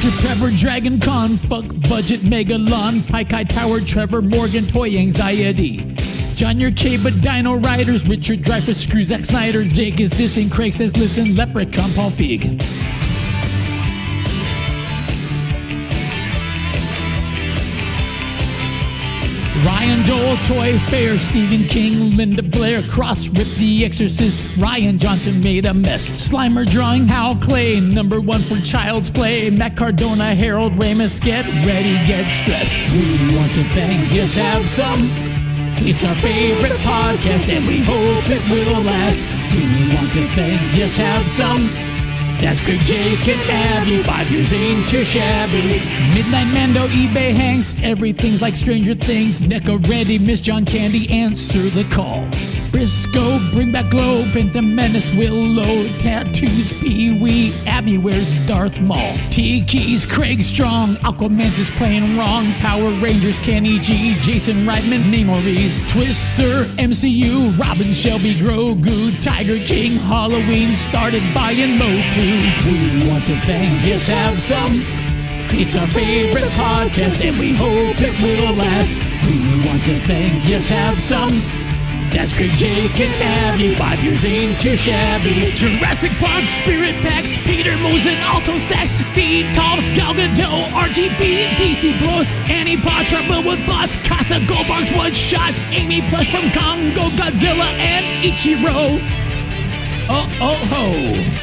Dr. Pepper, Dragon Con, fuck budget, Megalon, Pike Tower, Trevor Morgan, toy anxiety. John Yerkeba, Dino Riders, Richard Dreyfuss, Screw Zack Snyder, Jake is dissing, Craig says listen, Leprechaun, Paul Feig. Ryan Dole, Troy Fair, Stephen King, Linda Blair, Cross Rip the Exorcist, Ryan Johnson made a mess, Slimer drawing Hal Clay, number one for Child's Play, Matt Cardona, Harold Ramis, get ready, get stressed. We want to thank Yes Have Some. It's our favorite podcast and we hope it will last. We want to thank Yes Have Some. That's Craig, Jake, and Abby, 5 years ain't too shabby. Midnight Mando, eBay Hanks, everything's like Stranger Things. NECA ready, Miss John Candy, answer the call. Briscoe, bring back Glow, Phantom Menace, Willow, tattoos, Pee-wee, Abby wears Darth Maul. Tiki's Craig Strong, Aquaman's is playing wrong, Power Rangers, Kenny G, Jason Reitman, Namorese, Twister, MCU, Robin, Shelby, Grogu, Tiger King, Halloween, started buying Motu. We want to thank Yes Have Some. It's our favorite podcast and we hope it will last. We want to thank Yes Have Some. That's Craig, Jake, and Abby, 5 years ain't too shabby. Jurassic Park, Spirit Packs, Peter Moose and Alto Sax, Feed Tops, Gal Gadot, RGB, DC Blows, Annie Pot, Trouble with Bots, Casa Goldbargs, One Shot, Amy Plush from Congo, Godzilla, and Ichiro. Oh-oh-ho.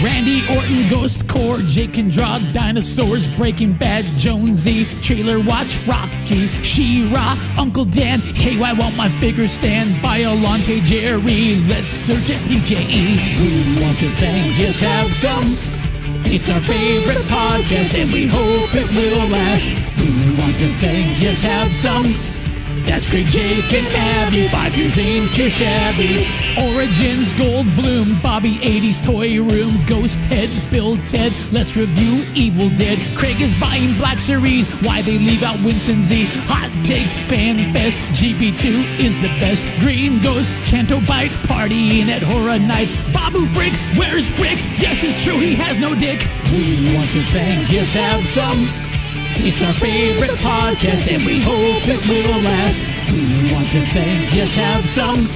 Randy Orton, Ghost Core, Jake can draw dinosaurs, Breaking Bad, Jonesy, Trailer Watch, Rocky, She-Ra, Uncle Dan, hey, why won't my figure stand? Biolante, Jerry, let's search at PKE. We want to thank Yes Have Some. It's our favorite podcast and we hope it will last. We want to thank Yes Have Some. That's Craig, Jake, and Abby, 5 years ain't too shabby. Origins, Goldblum, Bobby 80s Toy Room, Ghost Heads, Bill Ted, let's review Evil Dead. Craig is buying Black Series, why they leave out Winston Z. Hot Takes, Fan Fest, GP2 is the best. Green Ghost, Canto Bite, partying at Horror Nights. Babu Frick, where's Rick? Yes, it's true, he has no dick. We want to thank Yes Have Some. It's our favorite podcast and we hope it will last. We want to thank Yes Have Some.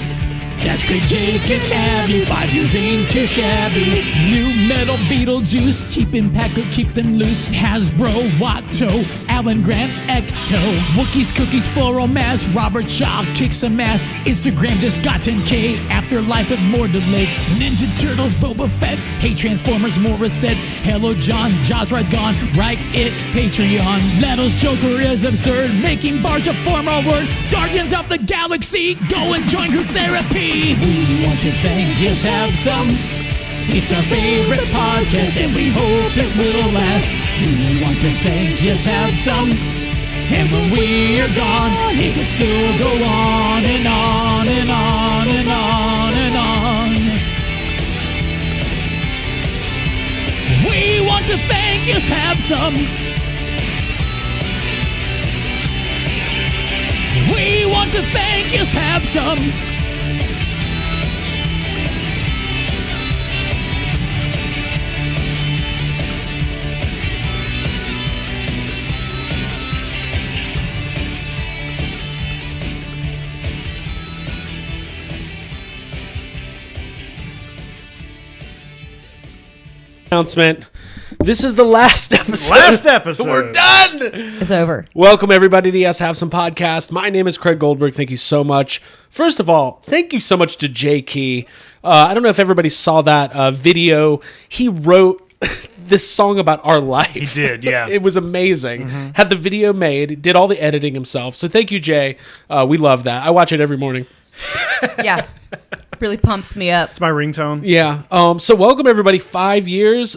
That's Craig, Jake, and Abby, 5 years ain't too shabby. New Metal, Beetlejuice, keeping Packer, keep them loose. Hasbro, Watto, Alan Grant, Ecto. Wookiees, Cookies, Floral Mass, Robert Shaw, kick some ass. Instagram just got 10K, Afterlife with more to live. Ninja Turtles, Boba Fett, Hey Transformers, Morissette. Hello John, Jaws Ride's gone, write it, Patreon. Leto's Joker is absurd, making Barge a formal word. Guardians of the Galaxy, go and join group therapy. We want to thank Yes Have Some. It's our favorite podcast and we hope it will last. We want to thank Yes Have Some. And when we are gone, it will still go on and on and on and on and on. We want to thank Yes Have Some. We want to thank Yes Have Some. Announcement. This is the last episode. We're done. It's over. Welcome everybody to Yes Have Some podcast. My name is Craig Goldberg. Thank you so much. First of all, thank you so much to Jay Key. I don't know if everybody saw that video. He wrote this song about our life. He did, yeah. It was amazing. Mm-hmm. Had the video made, did all the editing himself. So thank you, Jay. We love that. I watch it every morning. Yeah. Really pumps me up. It's my ringtone. Yeah. So welcome everybody. 5 years.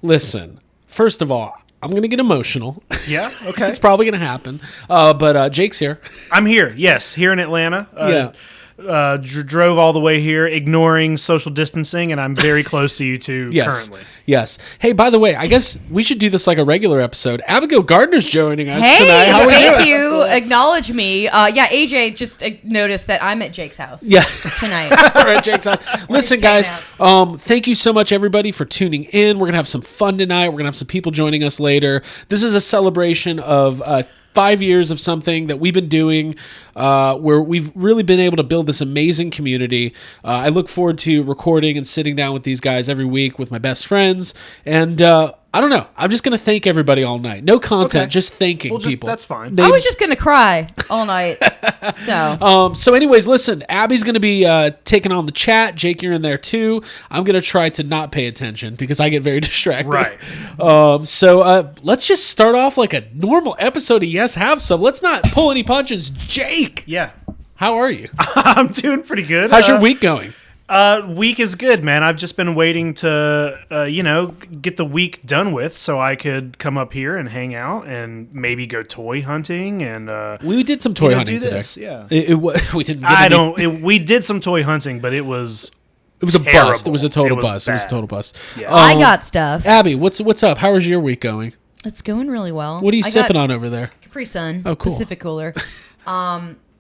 Listen, first of all, I'm going to get emotional. Yeah. Okay. It's probably going to happen. But Jake's here. I'm here. Yes. Here in Atlanta. Yeah. drove all the way here, ignoring social distancing, and I'm very close to you two currently. Yes. Hey, by the way, I guess we should do this like a regular episode. Abigail Gardner's joining us Hey, tonight. How are thank you? you. Acknowledge me. AJ just noticed that I'm at Jake's house. Yeah. Tonight. We're at Jake's house. Listen, Just guys, hanging thank you so much, everybody, for tuning in. We're going to have some fun tonight. We're going to have some people joining us later. This is a celebration of 5 years of something that we've been doing where we've really been able to build this amazing community. I look forward to recording and sitting down with these guys every week with my best friends. And I don't know. I'm just going to thank everybody all night. No content, Okay. just thanking people. That's fine. I was just going to cry all night. So anyways, listen, Abby's going to be taking on the chat. Jake, you're in there too. I'm going to try to not pay attention because I get very distracted. Right. So let's just start off like a normal episode of Yes Have Some. Let's not pull any punches. Jake, Yeah. how are you? I'm doing pretty good. How's your week going? Week is good, man. I've just been waiting to, get the week done with so I could come up here and hang out and maybe go toy hunting and We did some toy hunting do today. this, yeah. We didn't get We did some toy hunting, but it was It was a terrible. bust. It was a total It was bust. It was a bad. total bust. Yeah. I got stuff. Abby, what's up? How is your week going? It's going really well. What are you I sipping got on over there? Capri Sun. Oh, cool. Pacific Cooler.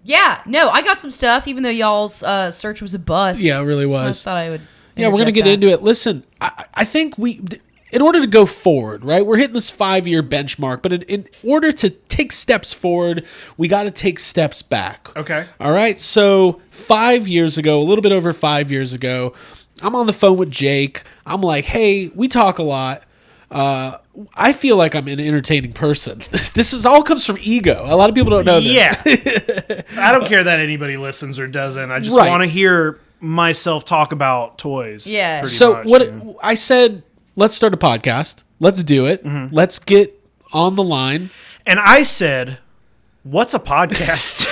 Yeah, no, I got some stuff, even though y'all's search was a bust. Yeah, it really So was. I thought I would. Yeah, we're going to get into it. Listen, I think in order to go forward, right, we're hitting this 5-year benchmark, but in order to take steps forward, we got to take steps back. Okay. All right. So 5 years ago, a little bit over 5 years ago, I'm on the phone with Jake. I'm like, hey, we talk a lot. I feel like I'm an entertaining person. This all comes from ego. A lot of people don't know this. Yeah. I don't care that anybody listens or doesn't. I just Right. want to hear myself talk about toys. Yeah. pretty So much, I said, let's start a podcast. Let's do it. Mm-hmm. Let's get on the line. And I said, what's a podcast?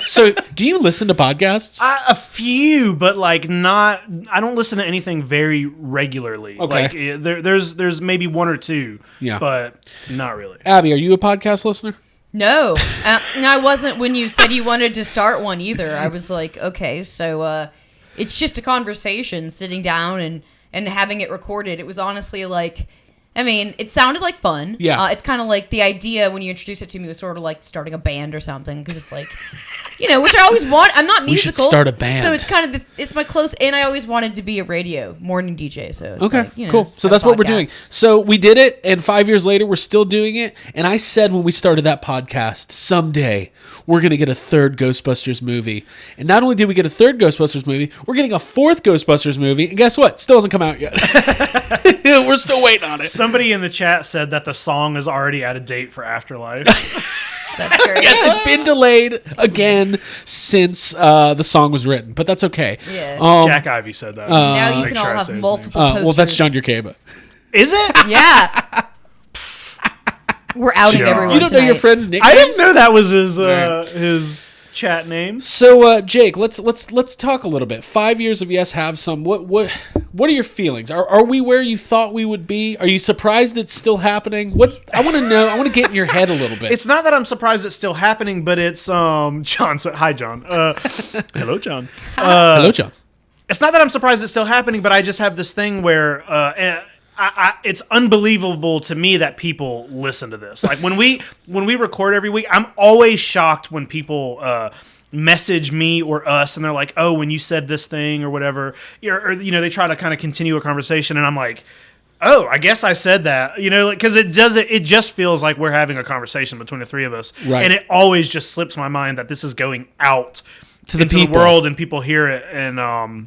So, do you listen to podcasts? A few, but like not. I don't listen to anything very regularly. Okay. Like there's maybe one or two. Yeah. But not really. Abby, are you a podcast listener? No, I wasn't when you said you wanted to start one either. I was like, okay, so it's just a conversation, sitting down and having it recorded. It was honestly like, I mean, it sounded like fun. Yeah. It's kind of like the idea when you introduced it to me was sort of like starting a band or something, because it's like, which I always want. I'm not We should musical. start a band. So it's kind of it's my close, and I always wanted to be a radio morning DJ. So it's Okay, like, cool. So have that's a what we're podcast. doing. So we did it, and 5 years later, we're still doing it. And I said when we started that podcast, someday we're going to get a third Ghostbusters movie. And not only did we get a third Ghostbusters movie, we're getting a fourth Ghostbusters movie. And guess what? Still hasn't come out yet. We're still waiting on it. Somebody in the chat said that the song is already out of date for Afterlife. That's great. Yes, it's been delayed again since the song was written, but that's okay. Yeah. Jack Ivy said that. Now you Make can sure all I have say his multiple name. posters. Well, that's John Yerkeba. Is it? Yeah. We're outing John. everyone. You don't know your tonight. friend's nicknames? I didn't know that was his Right. his chat name. So, Jake, let's talk a little bit. 5 years of Yes Have Some. What are your feelings? Are we where you thought we would be? Are you surprised it's still happening? I want to know. I want to get in your head a little bit. It's not that I'm surprised it's still happening, but it's John said, hi John. Hello John. Hello, John. It's not that I'm surprised it's still happening, but I just have this thing where it's unbelievable to me that people listen to this. Like when we record every week, I'm always shocked when people message me or us and they're like, "Oh, when you said this thing or whatever," or they try to kind of continue a conversation, and I'm like, "Oh, I guess I said that," because it just feels like we're having a conversation between the three of us, Right. and it always just slips my mind that this is going out To the into people. the world and people hear it, and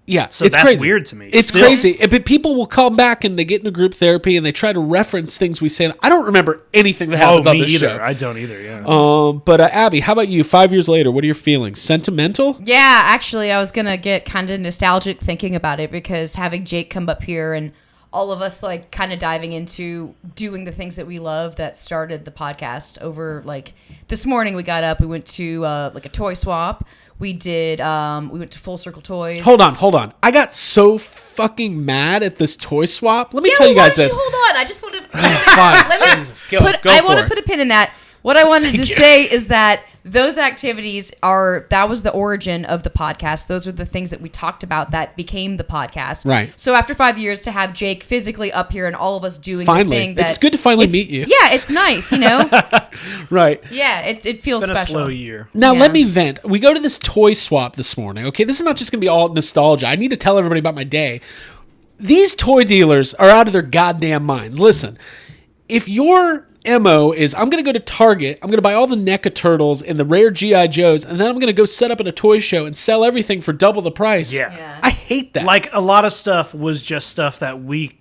Yeah, So it's that's crazy. weird to me. It's Still. crazy. But people will come back and they get into group therapy and they try to reference things we say. I don't remember anything that happens on me this either. show. I don't either. Yeah. But Abby, how about you? 5 years later, what are your feelings? Sentimental? Yeah, actually, I was going to get kind of nostalgic thinking about it, because having Jake come up here and all of us like kind of diving into doing the things that we love that started the podcast over like this morning we got up, we went to like a toy swap. We went to Full Circle Toys. Hold on. I got so fucking mad at this toy swap. Let me tell you guys this. Hold on. I just want to. Fine. Jesus. Go I for want to it. put a pin in that. What I wanted to say is that those activities that was the origin of the podcast. Those are the things that we talked about that became the podcast. Right. So after 5 years to have Jake physically up here and all of us doing Finally. the thing that It's good to finally meet you. Yeah, it's nice, you know? Right. Yeah, it feels It's been special. a slow year. Now, Yeah. let me vent. We go to this toy swap this morning. Okay, this is not just going to be all nostalgia. I need to tell everybody about my day. These toy dealers are out of their goddamn minds. Listen, if your MO is I'm going to go to Target, I'm going to buy all the NECA turtles and the rare G.I. Joes, and then I'm going to go set up at a toy show and sell everything for double the price. Yeah. I hate that. Like, a lot of stuff was just stuff that we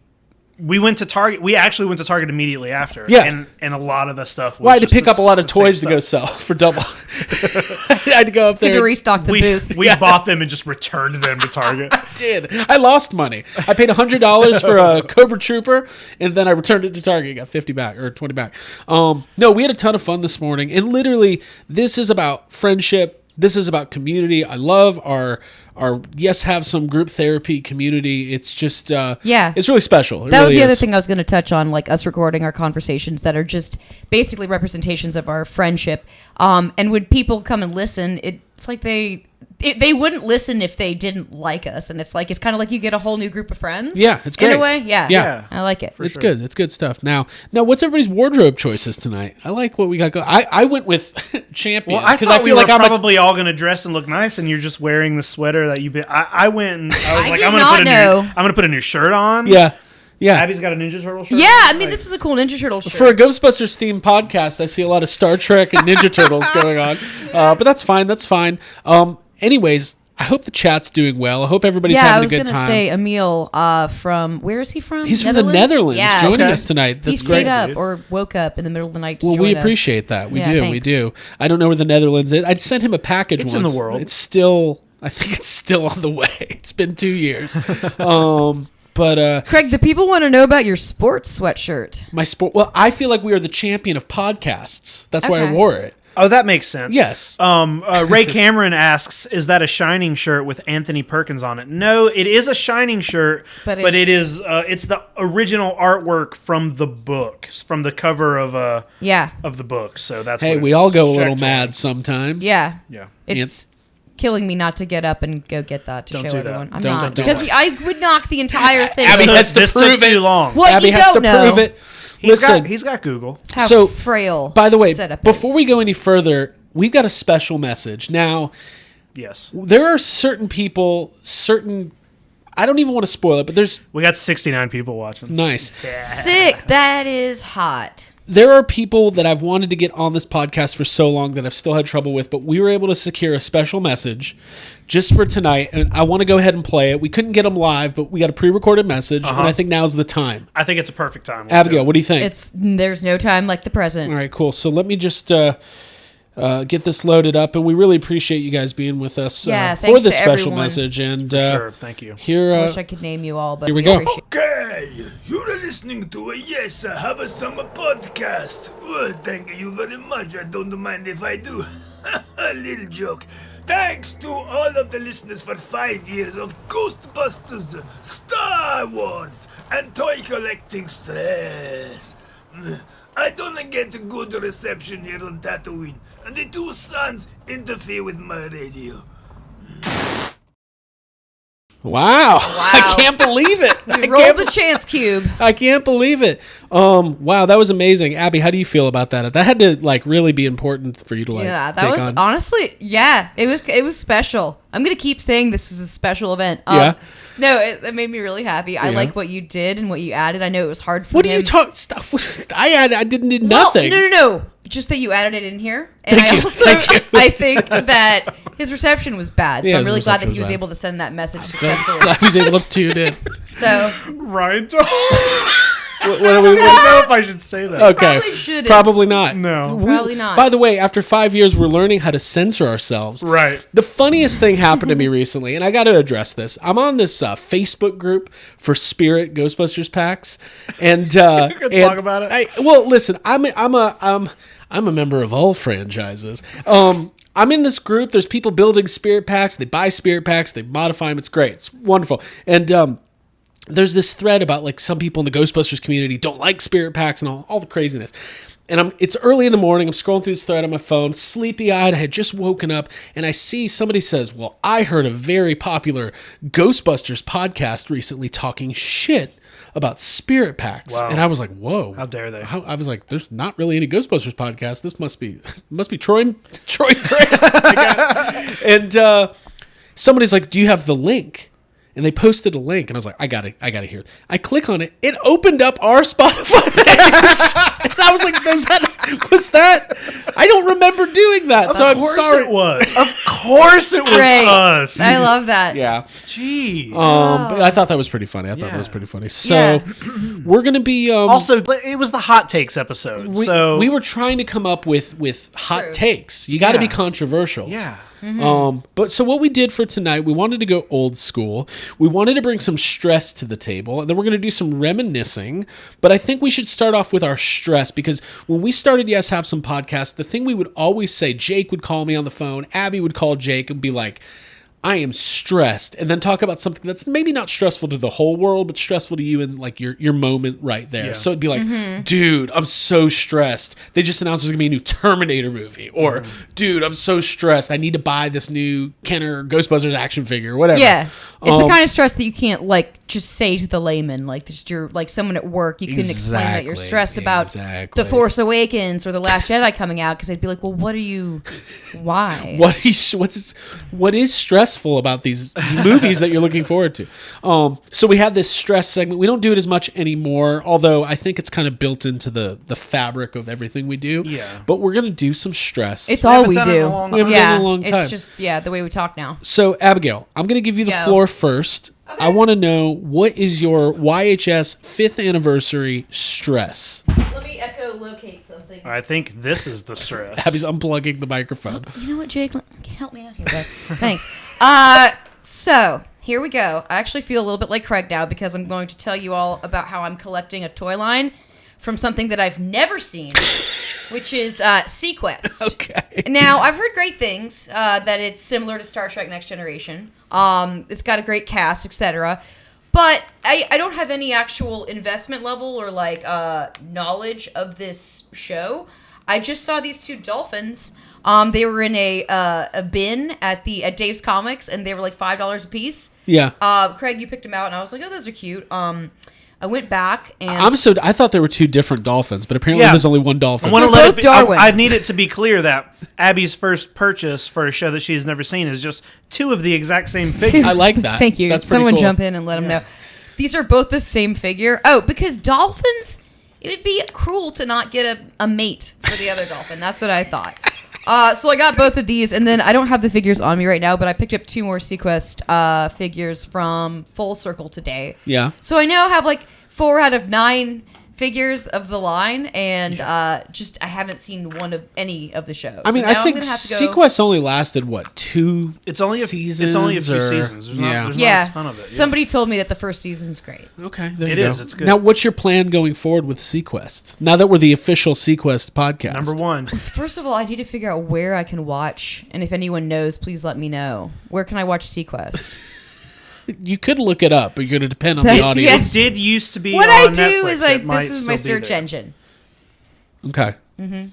went to Target. We actually went to Target immediately after. Yeah. And a lot of the stuff was Well, I had to just pick up a lot of the same toys to go stuff. sell for double. I had to go up Had there. to restock the booth. We bought them and just returned them to Target. Did. I lost money. I paid $100 for a Cobra Trooper, and then I returned it to Target. Got 50 back or 20 back. No, we had a ton of fun this morning, and literally, this is about friendship. This is about community. I love our yes, have some group therapy community. It's just it's really special. That was the other thing I was going to touch on, like us recording our conversations that are just basically representations of our friendship. And when people come and listen, it's like they wouldn't listen if they didn't like us, and it's kind of like you get a whole new group of friends. Yeah, it's great. In a way, yeah. Yeah. I like it. It's good. It's good stuff. Now, what's everybody's wardrobe choices tonight? I like what we got going. I went with Champions Well, I because thought I we feel were like I'm probably all going to dress and look nice, and you're just wearing the sweater that you've been. I went and I was I like, did I'm going to not put know. I'm going to put a new shirt on. Yeah. Abby's got a Ninja Turtle shirt. Yeah, on. I mean, this is a cool Ninja Turtle shirt. For a Ghostbusters themed podcast, I see a lot of Star Trek and Ninja Turtles going on, but that's fine. That's fine. Anyways, I hope the chat's doing well. I hope everybody's having a good time. I was going to say Emil from, where is he from? He's from the Netherlands, Yeah, joining okay. us tonight. That's He great. stayed up dude. or woke up in the middle of the night to Well, join we us. appreciate that. We Yeah, do. We thanks. do. I don't know where the Netherlands is. I'd sent him a package It's once. in the world. It's still, I think it's still on the way. It's been 2 years. But Craig, the people want to know about your sports sweatshirt. my sport, well, I feel like we are the champion of podcasts. That's why I Okay. wore it. Oh, that makes sense. Yes. Ray Cameron asks, "Is that a Shining shirt with Anthony Perkins on it?" No, it is a Shining shirt, But it it's- is it's the original artwork from the book, from the cover of the book. So that's Hey, what we it all is. go a Check little to mad it. sometimes. Yeah. Yeah. It's killing me not to get up and go get that to Don't show do that. everyone. I'm Don't- not. don't. Because I would knock the entire thing. Abby over. has to this prove took too it. long. What Abby you has to don't know. prove it. Listen, He's got Google. How So, frail. by the way, setup before is. we go any further, we've got a special message. Now, Yes, there are certain people, I don't even want to spoil it, but there's we got 69 people watching. nice. Sick. That is hot. There are people that I've wanted to get on this podcast for so long that I've still had trouble with, but we were able to secure a special message just for tonight, and I want to go ahead and play it. We couldn't get them live, but we got a pre-recorded message, and I think now's the time. I think it's a perfect time. Let's do Abigail, it. what do you think? There's no time like the present. All right, cool. So let me just get this loaded up, and we really appreciate you guys being with us Yeah, for thanks this to special everyone. message. And Sure, thank you. here, I wish I could name you all, but here we go. appreciate Okay, you're listening to a Yes, I Have a Summer podcast. Well, thank you very much. I don't mind if I do. A little joke. Thanks to all of the listeners for 5 years of Ghostbusters, Star Wars, and toy collecting stress. I don't get a good reception here on Tatooine, and the two suns interfere with my radio. wow. I can't believe it. I Roll can't the chance cube. I can't believe it. Wow, that was amazing. Abby, how do you feel about that? That had to really be important for you to Yeah, that take was on. honestly, it was special. I'm gonna keep saying this was a special event. Yeah. No, it made me really happy. I Yeah. like what you did and what you added. I know it was hard for What do him. you talk stuff? I didn't do Well, nothing. No. Just that you added it in here, and Thank I you, also thank you. I think that his reception was bad. So Yeah, I'm his really glad that reception he was was bad. able to send that message successfully. I was able to tune in. So Right. What are we? I don't know if I should say that. Okay. Probably shouldn't. Probably not. No. Probably not. By the way, after 5 years, we're learning how to censor ourselves. Right. The funniest thing happened to me recently, and I got to address this. I'm on this Facebook group for Spirit Ghostbusters packs, and talk about it. Well, listen, I'm a member of all franchises. I'm in this group. There's people building Spirit packs. They buy Spirit packs. They modify them. It's great. It's wonderful. And there's this thread about some people in the Ghostbusters community don't like Spirit packs and all the craziness. and it's early in the morning. I'm scrolling through this thread on my phone, sleepy-eyed. I had just woken up, and I see somebody says, well, I heard a very popular Ghostbusters podcast recently talking shit about spirit packs. Wow. And I was like, whoa. How dare they? I was like, there's not really any Ghostbusters podcast. This must be Troy and Chris, I guess. And somebody's like, do you have the link? And they posted a link, and I was like, I got to hear it. I click on it. It opened up our Spotify page. And I was like, was that? I don't remember doing that. So I'm sorry. It was. Of course it was Great. us. I love that. Yeah. Gee. But I thought that was pretty funny. So we're going to be... Also, it was the hot takes episode. we were trying to come up with hot True. takes. You got to be Yeah. controversial. Yeah. But so what we did for tonight, we wanted to go old school. We wanted to bring some stress to the table, and then we're going to do some reminiscing. But I think we should start off with our stress, because when we started Yes Have Some podcast, the thing we would always say, Jake would call me on the phone, Abby would call Jake and be like, I am stressed, and then talk about something that's maybe not stressful to the whole world, but stressful to you in like your moment right there. Yeah. So it'd be like, dude, I'm so stressed. They just announced there's gonna be a new Terminator movie, or dude, I'm so stressed. I need to buy this new Kenner Ghostbusters action figure, or whatever. Yeah. It's the kind of stress that you can't like just say to the layman, like just you're like someone at work. You couldn't explain that you're Exactly, stressed about exactly. The Force Awakens or The Last Jedi coming out, because they'd be like, well, what are you? Why? What is stressful about these movies that you're looking forward to? So we had this stress segment. We don't do it as much anymore, although I think it's kind of built into the fabric of everything we do. Yeah. But we're gonna do some stress. It's all haven't we done it in do. a long time. We haven't done it in a long time. It's just the way we talk now. So Abigail, I'm gonna give you the Go. floor first. I want to know, what is your YHS 5th anniversary stress? Let me echolocate something. I think this is the stress. Abby's unplugging the microphone. You know what, Jake? Help me out here, bud. Thanks. So here we go. I actually feel a little bit like Craig now, because I'm going to tell you all about how I'm collecting a toy line from something that I've never seen, which is Sequest. Okay. Now, I've heard great things, that it's similar to Star Trek Next Generation. It's got a great cast, etc. But I don't have any actual investment level or like knowledge of this show. I just saw these two dolphins. They were in a bin at Dave's Comics, and they were like $5 a piece. Yeah. Craig, you picked them out, and I was like, oh, those are cute. I went back and I thought there were two different dolphins, but apparently there's only one dolphin. I want to They're let both it be, Darwin. I need it to be clear that Abby's first purchase for a show that she's never seen is just two of the exact same figure. I like that. Thank you. That's pretty Someone cool. jump in and let them know. These are both the same figure. Oh, because dolphins, it would be cruel to not get a mate for the other dolphin. That's what I thought. So I got both of these, and then I don't have the figures on me right now, but I picked up 2 more Sequest figures from Full Circle today. Yeah. So I now have like 4 out of 9 figures of the line, and just I haven't seen any of the shows. I mean, So now I think I'm gonna have to go- Sequest only lasted, what, 2 It's only seasons? It's only a few or- seasons. There's yeah. not Yeah, a ton of it. Yeah. somebody told me that the first season's great. Okay, there It you go. is, it's good. Now, what's your plan going forward with Sequest? Now that we're the official Sequest podcast. Number 1. First of all, I need to figure out where I can watch, and if anyone knows, please let me know. Where can I watch Sequest? You could look it up, but you're going to depend on the That's- audience. yes. It did used to be What on I do Netflix. is It might this is my still be search there. engine. Okay.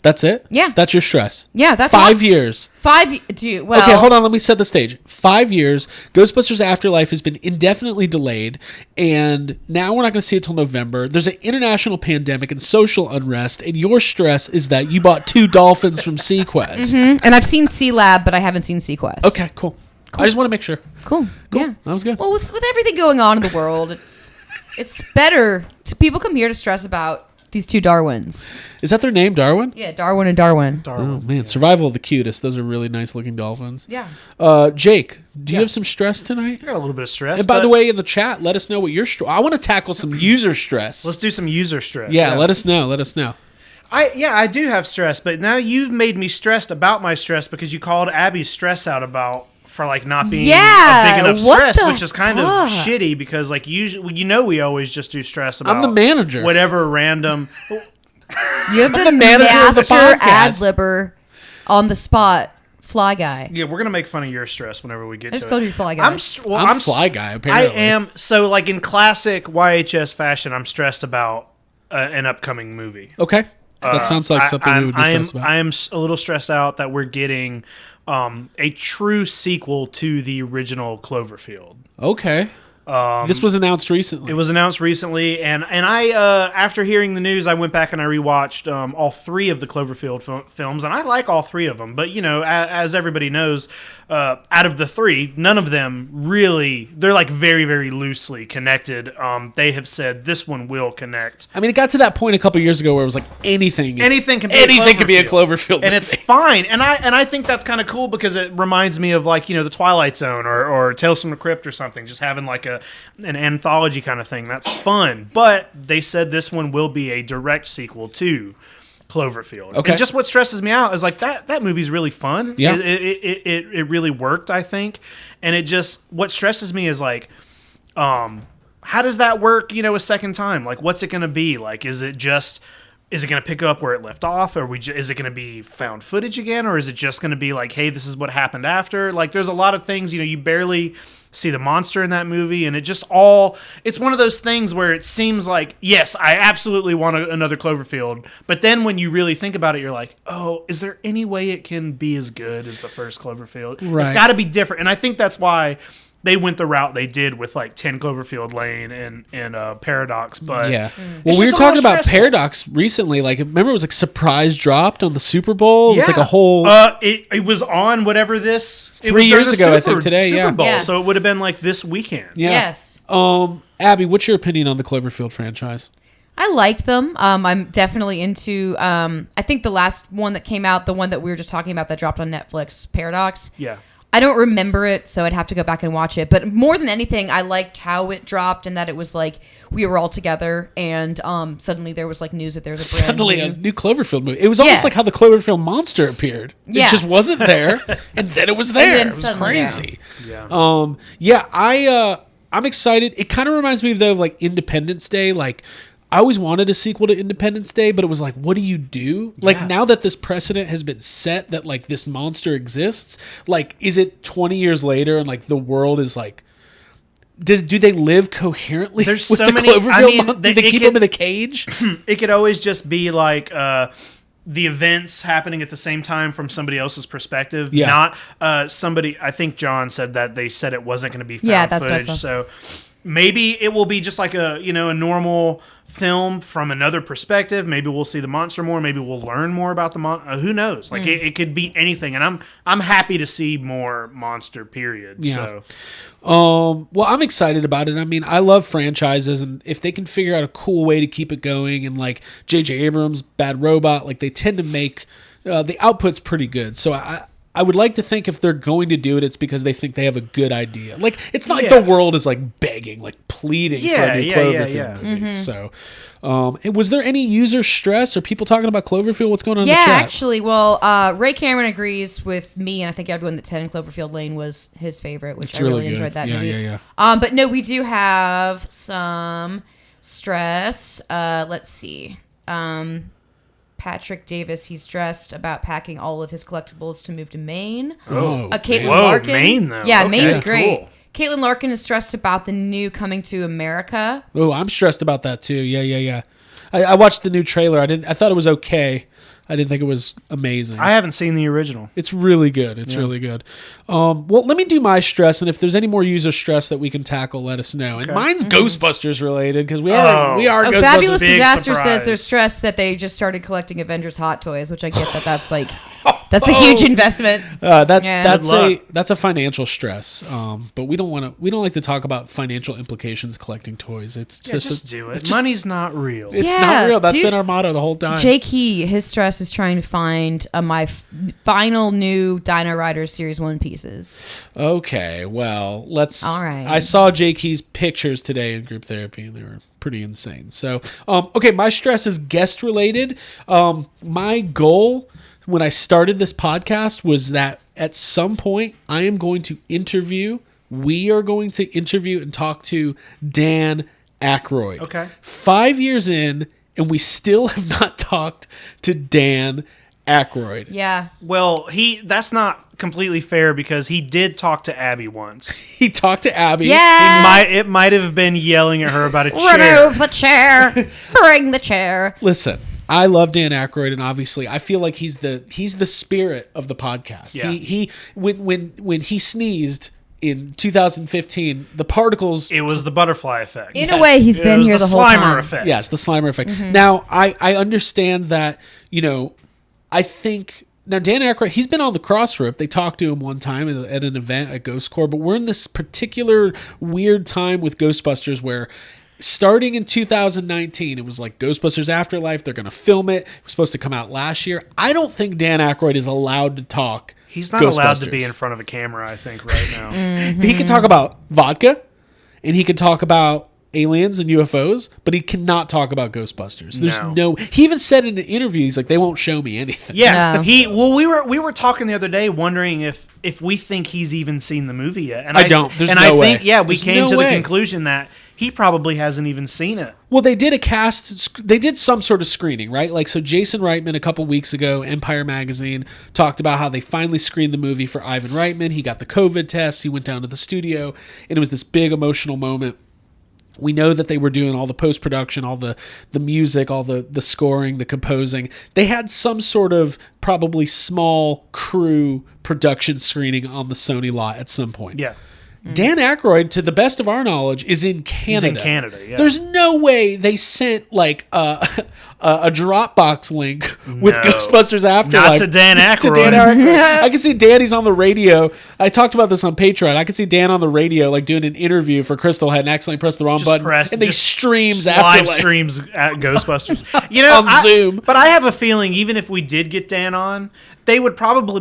That's it? Yeah. That's your stress? Yeah, that's 5 all- years. 5 do well. Okay, hold on. Let me set the stage. 5 years. Ghostbusters Afterlife has been indefinitely delayed, and now we're not going to see it till November. There's an international pandemic and social unrest, and your stress is that you bought 2 dolphins from Sequest. And I've seen Sea Lab, but I haven't seen Sequest. Okay, cool. I just want to make sure. Cool. Yeah. That was good. Well, with everything going on in the world, it's better to people come here to stress about these 2 Darwins. Is that their name, Darwin? Yeah, Darwin and Darwin. Oh, man. Survival of the cutest. Those are really nice looking dolphins. Yeah. Jake, do you have some stress tonight? I got a little bit of stress. And by but the way, in the chat, let us know what your stress. I want to tackle some user stress. let's do some user stress. Yeah, let us know. Let us know. I do have stress, but now you've made me stressed about my stress because you called Abby's stress out about for like not being Yeah, a big enough what stress, the which is kind of fuck? shitty because like usually we always just do stress about I'm the manager. whatever random. You're the, the manager of the master podcast. ad-libber on the spot fly guy. Yeah, we're gonna make fun of your stress whenever we get I just to called it. you fly guy. I'm Fly Guy, apparently. I am so like in classic YHS fashion. I'm stressed about an upcoming movie. Okay. That sounds like something we would be stressed about. I am a little stressed out that we're getting a true sequel to the original Cloverfield. Okay. This was announced recently. It was announced recently, and I after hearing the news, I went back and I rewatched all 3 of the Cloverfield films, and I like all 3 of them. But you know, as everybody knows, out of the 3, none of them really, they're like very, very loosely connected. They have said this one will connect. I mean, it got to that point a couple years ago where it was like anything can be a Cloverfield, and it's fine. And I think that's kind of cool because it reminds me of like, you know, the Twilight Zone or Tales from the Crypt or something, just having like an anthology kind of thing. That's fun. But they said this one will be a direct sequel to Cloverfield. Okay. And just what stresses me out is like that movie's really fun. Yeah. It really worked, I think. And it just, what stresses me is like, how does that work, you know, a second time? Like, what's it going to be? Like, is it going to pick up where it left off? Or is it going to be found footage again? Or is it just going to be like, hey, this is what happened after? Like, there's a lot of things, you know, you barely see the monster in that movie, and it's one of those things where it seems like, yes, I absolutely want another Cloverfield, but then when you really think about it, you're like, oh, is there any way it can be as good as the first Cloverfield? Right. It's got to be different, and I think that's why they went the route they did with like 10 Cloverfield Lane and Paradox. But yeah, well, we were talking about Paradox recently. Like, remember it was like surprise dropped on the Super Bowl. It was like a whole. It was on whatever this 3 years ago, I think today. Super Bowl, Yeah. so it would have been like this weekend. Yeah. Yes. Abby, what's your opinion on the Cloverfield franchise? I liked them. I'm definitely into. I think the last one that came out, the one that we were just talking about that dropped on Netflix, Paradox. Yeah. I don't remember it, so I'd have to go back and watch it. But more than anything, I liked how it dropped and that it was like we were all together, and suddenly there was like news that there was a brand A new Cloverfield movie. It was almost like how the Cloverfield monster appeared. Yeah. It just wasn't there, and then it was there. then It was suddenly, crazy. Yeah. I'm excited. It kind of reminds me of like Independence Day. Like, I always wanted a sequel to Independence Day, but it was like, what do you do? Like, now that this precedent has been set that like this monster exists, like, is it 20 years later and like the world is like, do they live coherently? There's with so the many. Cloverfield do they keep them in a cage? It could always just be like the events happening at the same time from somebody else's perspective. Yeah. Not somebody. I think John said that they said it wasn't going to be found that's what I footage. saw. So maybe it will be just like a normal film from another perspective. Maybe we'll see the monster more. Maybe we'll learn more about the monster. Who knows? Like it could be anything. And I'm happy to see more monster. Period. Yeah. So. Well, I'm excited about it. I mean, I love franchises, and if they can figure out a cool way to keep it going, and like J.J. Abrams, Bad Robot, like they tend to make the output's pretty good. So I would like to think if they're going to do it, it's because they think they have a good idea. Like, it's not like the world is like begging, like pleading for a new Cloverfield movie. Mm-hmm. So, was there any user stress or people talking about Cloverfield? What's going on in Yeah, the chat? actually, well, Ray Cameron agrees with me, and I think everyone that 10 Cloverfield Lane was his favorite, which It's I really good. enjoyed that yeah, movie. Yeah, yeah. But no, we do have some stress. Let's see. Patrick Davis, he's stressed about packing all of his collectibles to move to Maine. Oh, Caitlin Whoa, Larkin. Maine, though. Yeah, Okay, Maine's great. cool. Caitlin Larkin is stressed about the new Coming to America. Oh, I'm stressed about that too. Yeah. I watched the new trailer. I thought it was okay. I didn't think it was amazing. I haven't seen the original. It's really good. It's really good. Well, let me do my stress, and if there's any more user stress that we can tackle, let us know. And mine's Ghostbusters related because we are Oh, Ghostbusters. Fabulous Big Disaster surprise. says they're stressed that they just started collecting Avengers Hot Toys, which I get that's like that's a huge investment. Yeah. That's a financial stress. But we don't like to talk about financial implications collecting toys. It's Just do it. Money's not real. It's Yeah, not real. That's dude. been our motto the whole time. Jake his stress is trying to find my final new Dino Riders Series 1 pieces. Okay, well, let's. All right. I saw Jakey's pictures today in group therapy, and they were pretty insane. So, okay, my stress is guest related. My goal when I started this podcast was that at some point I am going to interview. We are going to interview and talk to Dan Aykroyd. Okay. 5 years in, and we still have not talked to Dan Aykroyd. Yeah. Well, that's not completely fair because he did talk to Abby once. He talked to Abby. Yeah. It might have been yelling at her about a chair. Remove the chair. Bring the chair. Listen, I love Dan Aykroyd, and obviously I feel like he's the spirit of the podcast. Yeah. He when he sneezed in 2015, the particles. It was the butterfly effect. In a way, he's been here the whole Slimer time. effect. Yes, the Slimer effect. Now, I understand that, I think... Now, Dan Aykroyd, he's been on the Crossrope. They talked to him one time at an event at Ghost Corps, but we're in this particular weird time with Ghostbusters where... Starting in 2019, it was like Ghostbusters Afterlife. They're going to film it. It was supposed to come out last year. I don't think Dan Aykroyd is allowed to talk. He's not allowed to be in front of a camera, I think, right now. He can talk about vodka, and he can talk about aliens and UFOs, but he cannot talk about Ghostbusters. There's no. He even said in an interview, he's like, they won't show me anything. Yeah, No. we were talking the other day, wondering if we think he's even seen the movie yet. And I don't. There's and no I way. think we There's came no to way. the conclusion that he probably hasn't even seen it. Well, they did a cast. They did some sort of screening, right? Like, so Jason Reitman a couple weeks ago, Empire Magazine, talked about how they finally screened the movie for Ivan Reitman. He got the COVID test. He went down to the studio, and it was this big emotional moment. We know that they were doing all the post-production, all the music, all the scoring, the composing. They had some sort of probably small crew production screening on the Sony lot at some point. Yeah. Dan Aykroyd, to the best of our knowledge, is in Canada. He's in Canada, yeah. There's no way they sent like a Dropbox link with No. Ghostbusters Afterlife. Not to Dan Aykroyd. To Dan Aykroyd. I can see Danny's on the radio. I talked about this on Patreon. I can see Dan on the radio, like doing an interview for Crystal Head and accidentally pressed the wrong button, and they streams live Afterlife. streams at Ghostbusters. On Zoom. But I have a feeling, even if we did get Dan on, they would probably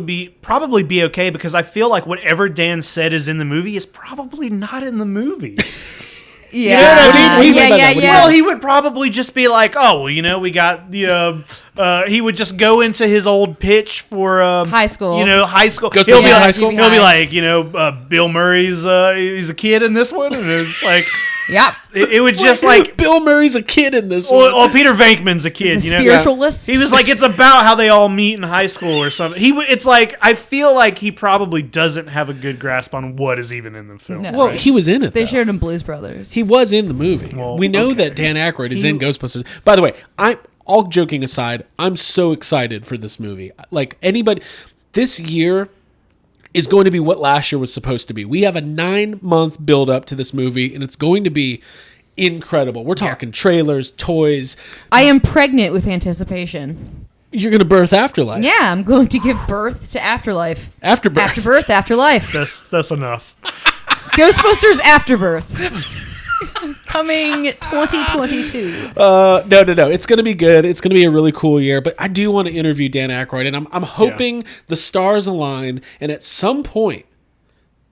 be okay, because I feel like whatever Dan said is in the movie is probably not in the movie. Yeah. know what I mean? What do you mean by that? What do you mean? Well, he would probably just be like, "Oh, well, we got the." He would just go into his old pitch for High school. High school. Ghostbusters He'll be like, high school? He'll be like, Bill Murray's he's a kid in this one, and it's like, Yep. it would just like, Bill Murray's a kid in this one. or Peter Venkman's a kid. He's a You know, spiritualist. he was like, it's about how they all meet in high school or something. It's like, I feel like he probably doesn't have a good grasp on what is even in the film. No. Well, he was in it. They though. shared in Blues Brothers. He was in the movie. Well, we know okay. that Dan Aykroyd is in Ghostbusters. By the way, all joking aside, I'm so excited for this movie. Like anybody, this year is going to be what last year was supposed to be. We have a 9-month build up to this movie, and it's going to be incredible. We're talking trailers, toys. I am pregnant with anticipation. You're going to birth Afterlife. Yeah, I'm going to give birth to Afterlife. Afterbirth. Afterbirth, Afterlife. That's enough. Ghostbusters Afterbirth. Coming 2022. No. It's going to be good. It's going to be a really cool year. But I do want to interview Dan Aykroyd, and I'm hoping the stars align, and at some point,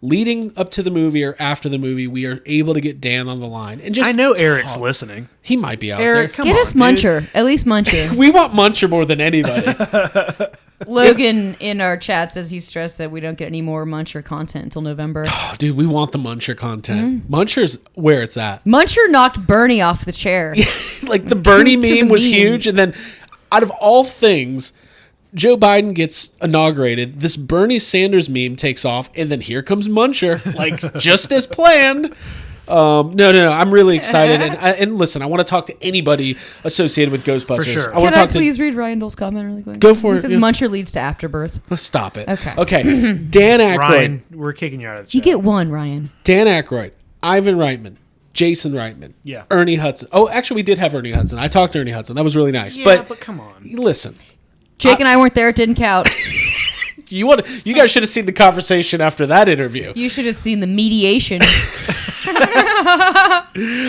leading up to the movie or after the movie, we are able to get Dan on the line. And just I know Eric's listening. He might be out Eric, there. come Get on, us dude. Muncher. At least Muncher. We want Muncher more than anybody. Logan in our chat says he's stressed that we don't get any more Muncher content until November. Oh, dude, we want the Muncher content. Mm-hmm. Muncher's where it's at. Muncher knocked Bernie off the chair. Like the Bernie To the meme was meme. huge, and then out of all things, Joe Biden gets inaugurated. This Bernie Sanders meme takes off, and then here comes Muncher, like just as planned. No. I'm really excited, and listen, I want to talk to anybody associated with Ghostbusters. For sure. I want Can I to talk please read Ryan Dole's comment really quick? Go for He it, says yeah. Muncher leads to Afterbirth. Stop it. Okay. Dan Aykroyd, Ryan, we're kicking you out of the You chat. get one, Ryan. Dan Aykroyd, Ivan Reitman, Jason Reitman, Yeah. Ernie Hudson. Oh, actually, we did have Ernie Hudson. I talked to Ernie Hudson. That was really nice. Yeah, but come on. Listen, Jake and I weren't there. It didn't count. you guys should have seen the conversation after that interview. You should have seen the mediation.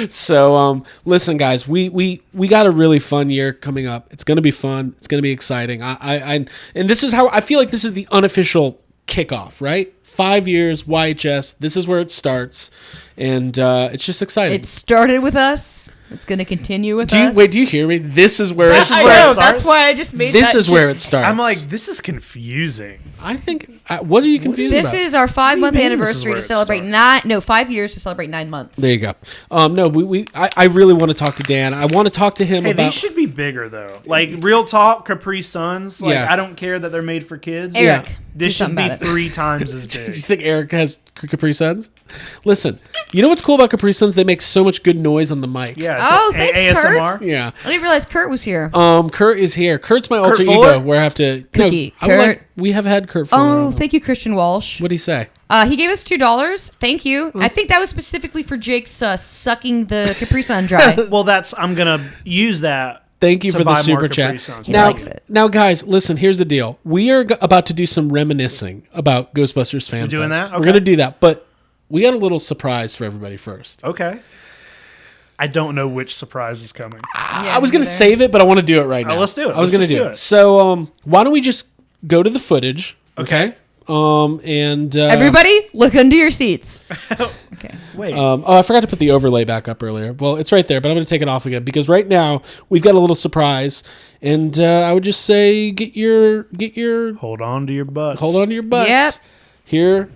So, listen, guys, we got a really fun year coming up. It's going to be fun. It's going to be exciting. And this is how I feel like this is the unofficial kickoff, right? 5 years, YHS. This is where it starts, and it's just exciting. It started with us. It's going to continue with us. Do you hear me? This is where I it starts. know. That's why I just made This that is where joke. it starts. I'm like, this is confusing. I think What are you confused This about? is our 5-month mean this is anniversary where to it celebrate starts? 5 years to celebrate 9 months. There you go. No, I really want to talk to Dan. I want to talk to him Hey, about. these should be bigger though. Like real talk, Capri Suns. Like Yeah. I don't care that they're made for kids. Eric, Yeah. do This should something be about it. 3 times as Do you big. think Eric has Capri Suns? Listen, you know what's cool about Capri Suns? They make so much good noise on the mic. Yeah. Oh, it's thanks, Kurt. ASMR. Yeah. I didn't realize Kurt was here. Kurt is here. Kurt's my alter Fuller? ego. Where I have to Cookie. I would Kurt. we have had Kurt. Fuller Oh, on. thank you, Christian Walsh. What'd he say? He gave us $2. Thank you. I think that was specifically for Jake's sucking the Capri Sun dry. Well, I'm gonna use that. Thank you to for the buy more super Capri chat. Suns. He Now, likes it. now, guys, listen. Here's the deal. We are about to do some reminiscing about Ghostbusters Fan We're doing Fest. that? We're Okay. gonna do that, but we got a little surprise for everybody first. Okay. I don't know which surprise is coming. Yeah, I was gonna me neither. save it, but I want to do it right now. let's do it. I was Let's gonna just do do it. it. So, why don't we just go to the footage? Okay. And Everybody, look under your seats. Okay. Wait. I forgot to put the overlay back up earlier. Well, it's right there, but I'm going to take it off again because right now we've got a little surprise, and I would just say get your hold on to your butts. hold on to your butts. Yep. Here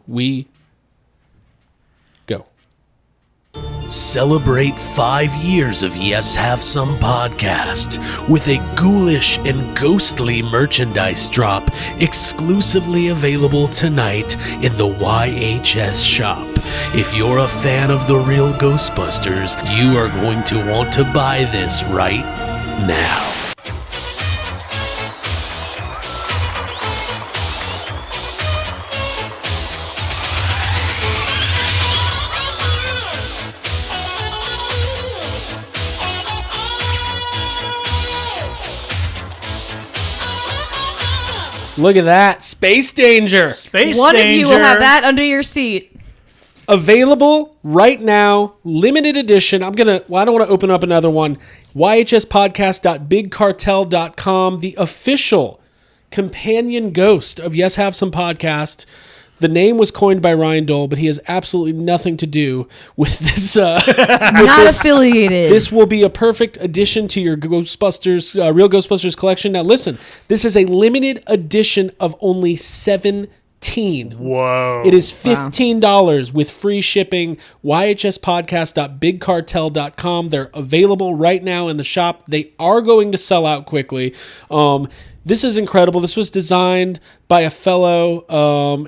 we go. Celebrate 5 years of Yes Have Some podcast with a ghoulish and ghostly merchandise drop exclusively available tonight in the YHS shop. If you're a fan of the real Ghostbusters, you are going to want to buy this right now. Look at that. Space Danger. Space One Danger. of you will have that under your seat. Available right now, limited edition. I don't want to open up another one. YHSpodcast.bigcartel.com, the official companion ghost of Yes Have Some Podcast. The name was coined by Ryan Dole, but he has absolutely nothing to do with this. Not this, affiliated. This will be a perfect addition to your Ghostbusters, Real Ghostbusters collection. Now, listen, this is a limited edition of only 17. Whoa. It is $15 with free shipping. YHSpodcast.bigcartel.com. They're available right now in the shop. They are going to sell out quickly. This is incredible. This was designed by a fellow,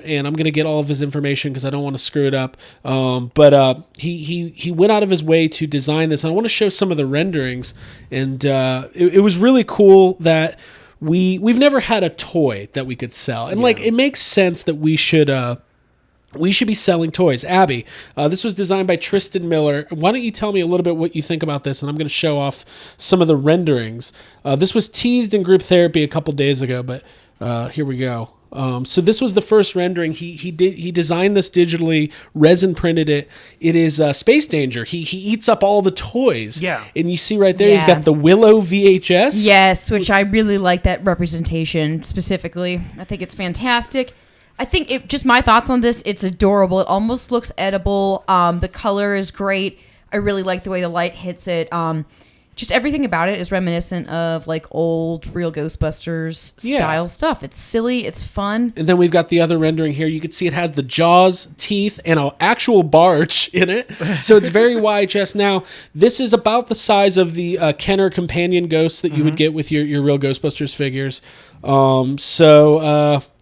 and I'm going to get all of his information because I don't want to screw it up. But he went out of his way to design this, and I want to show some of the renderings. And it was really cool that we've never had a toy that we could sell, and like it makes sense that we should be selling toys. Abby, this was designed by Tristan Miller. Why don't you tell me a little bit what you think about this, and I'm going to show off some of the renderings. This was teased in group therapy a couple days ago, but here we go. So this was the first rendering. He designed this digitally, resin printed it. It is Space Danger. He eats up all the toys. Yeah. And you see right there, he's Yeah. got the Willow VHS. Yes, which I really like that representation specifically. I think it's fantastic. I think just my thoughts on this, it's adorable. It almost looks edible. The color is great. I really like the way the light hits it. Just everything about it is reminiscent of like old Real Ghostbusters style stuff. It's silly. It's fun. And then we've got the other rendering here. You can see it has the jaws, teeth, and an actual barge in it. So it's very YHS. Now, this is about the size of the Kenner companion ghosts that you would get with your Real Ghostbusters figures.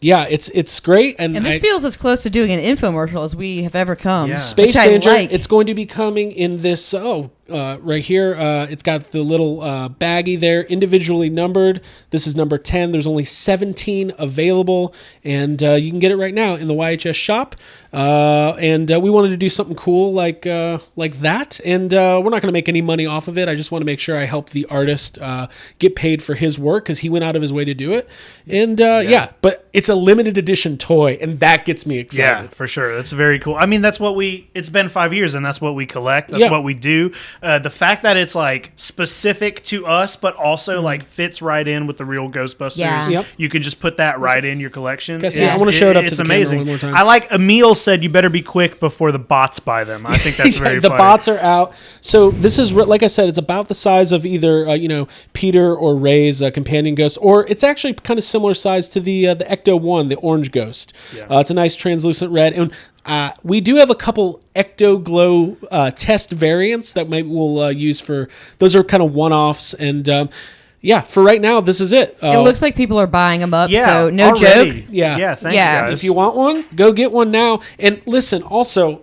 Yeah, it's great. And And this feels as close to doing an infomercial as we have ever come. Yeah. Space which I Danger, like. it's going to be coming in this, right here. It's got the little baggie there, individually numbered. This is number 10. There's only 17 available, and you can get it right now in the YHS shop. And we wanted to do something cool like that, and we're not going to make any money off of it. I just want to make sure I help the artist get paid for his work because he went out of his way to do it. And yeah, but it's a limited edition toy, and that gets me excited. Yeah, for sure. That's very cool. I mean, it's been 5 years, and that's what we collect. That's Yeah. what we do. The fact that it's like specific to us, but also like fits right in with the real Ghostbusters. Yeah. Yep. You could just put that right in your collection. Guess, I want to show it up to the camera amazing. one more time. I like Emil said, you better be quick before the bots buy them. I think that's very the funny. bots are out. So this is like I said, it's about the size of either Peter or Ray's companion ghost, or it's actually kind of similar size to the Ecto One, the orange ghost. Yeah. It's a nice translucent red, and we do have a couple Ecto Glow test variants that maybe we'll use for. Those are kind of one-offs, and for right now, this is it. It looks like people are buying them up, Yeah, so no already. joke. Yeah, thanks, Yeah. guys. If you want one, go get one now. And listen, also,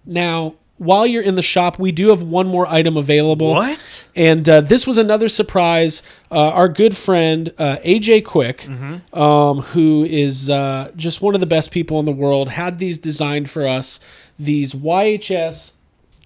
now, while you're in the shop, we do have one more item available. What? And this was another surprise. Our good friend, AJ Quick, who is just one of the best people in the world, had these designed for us. These YHS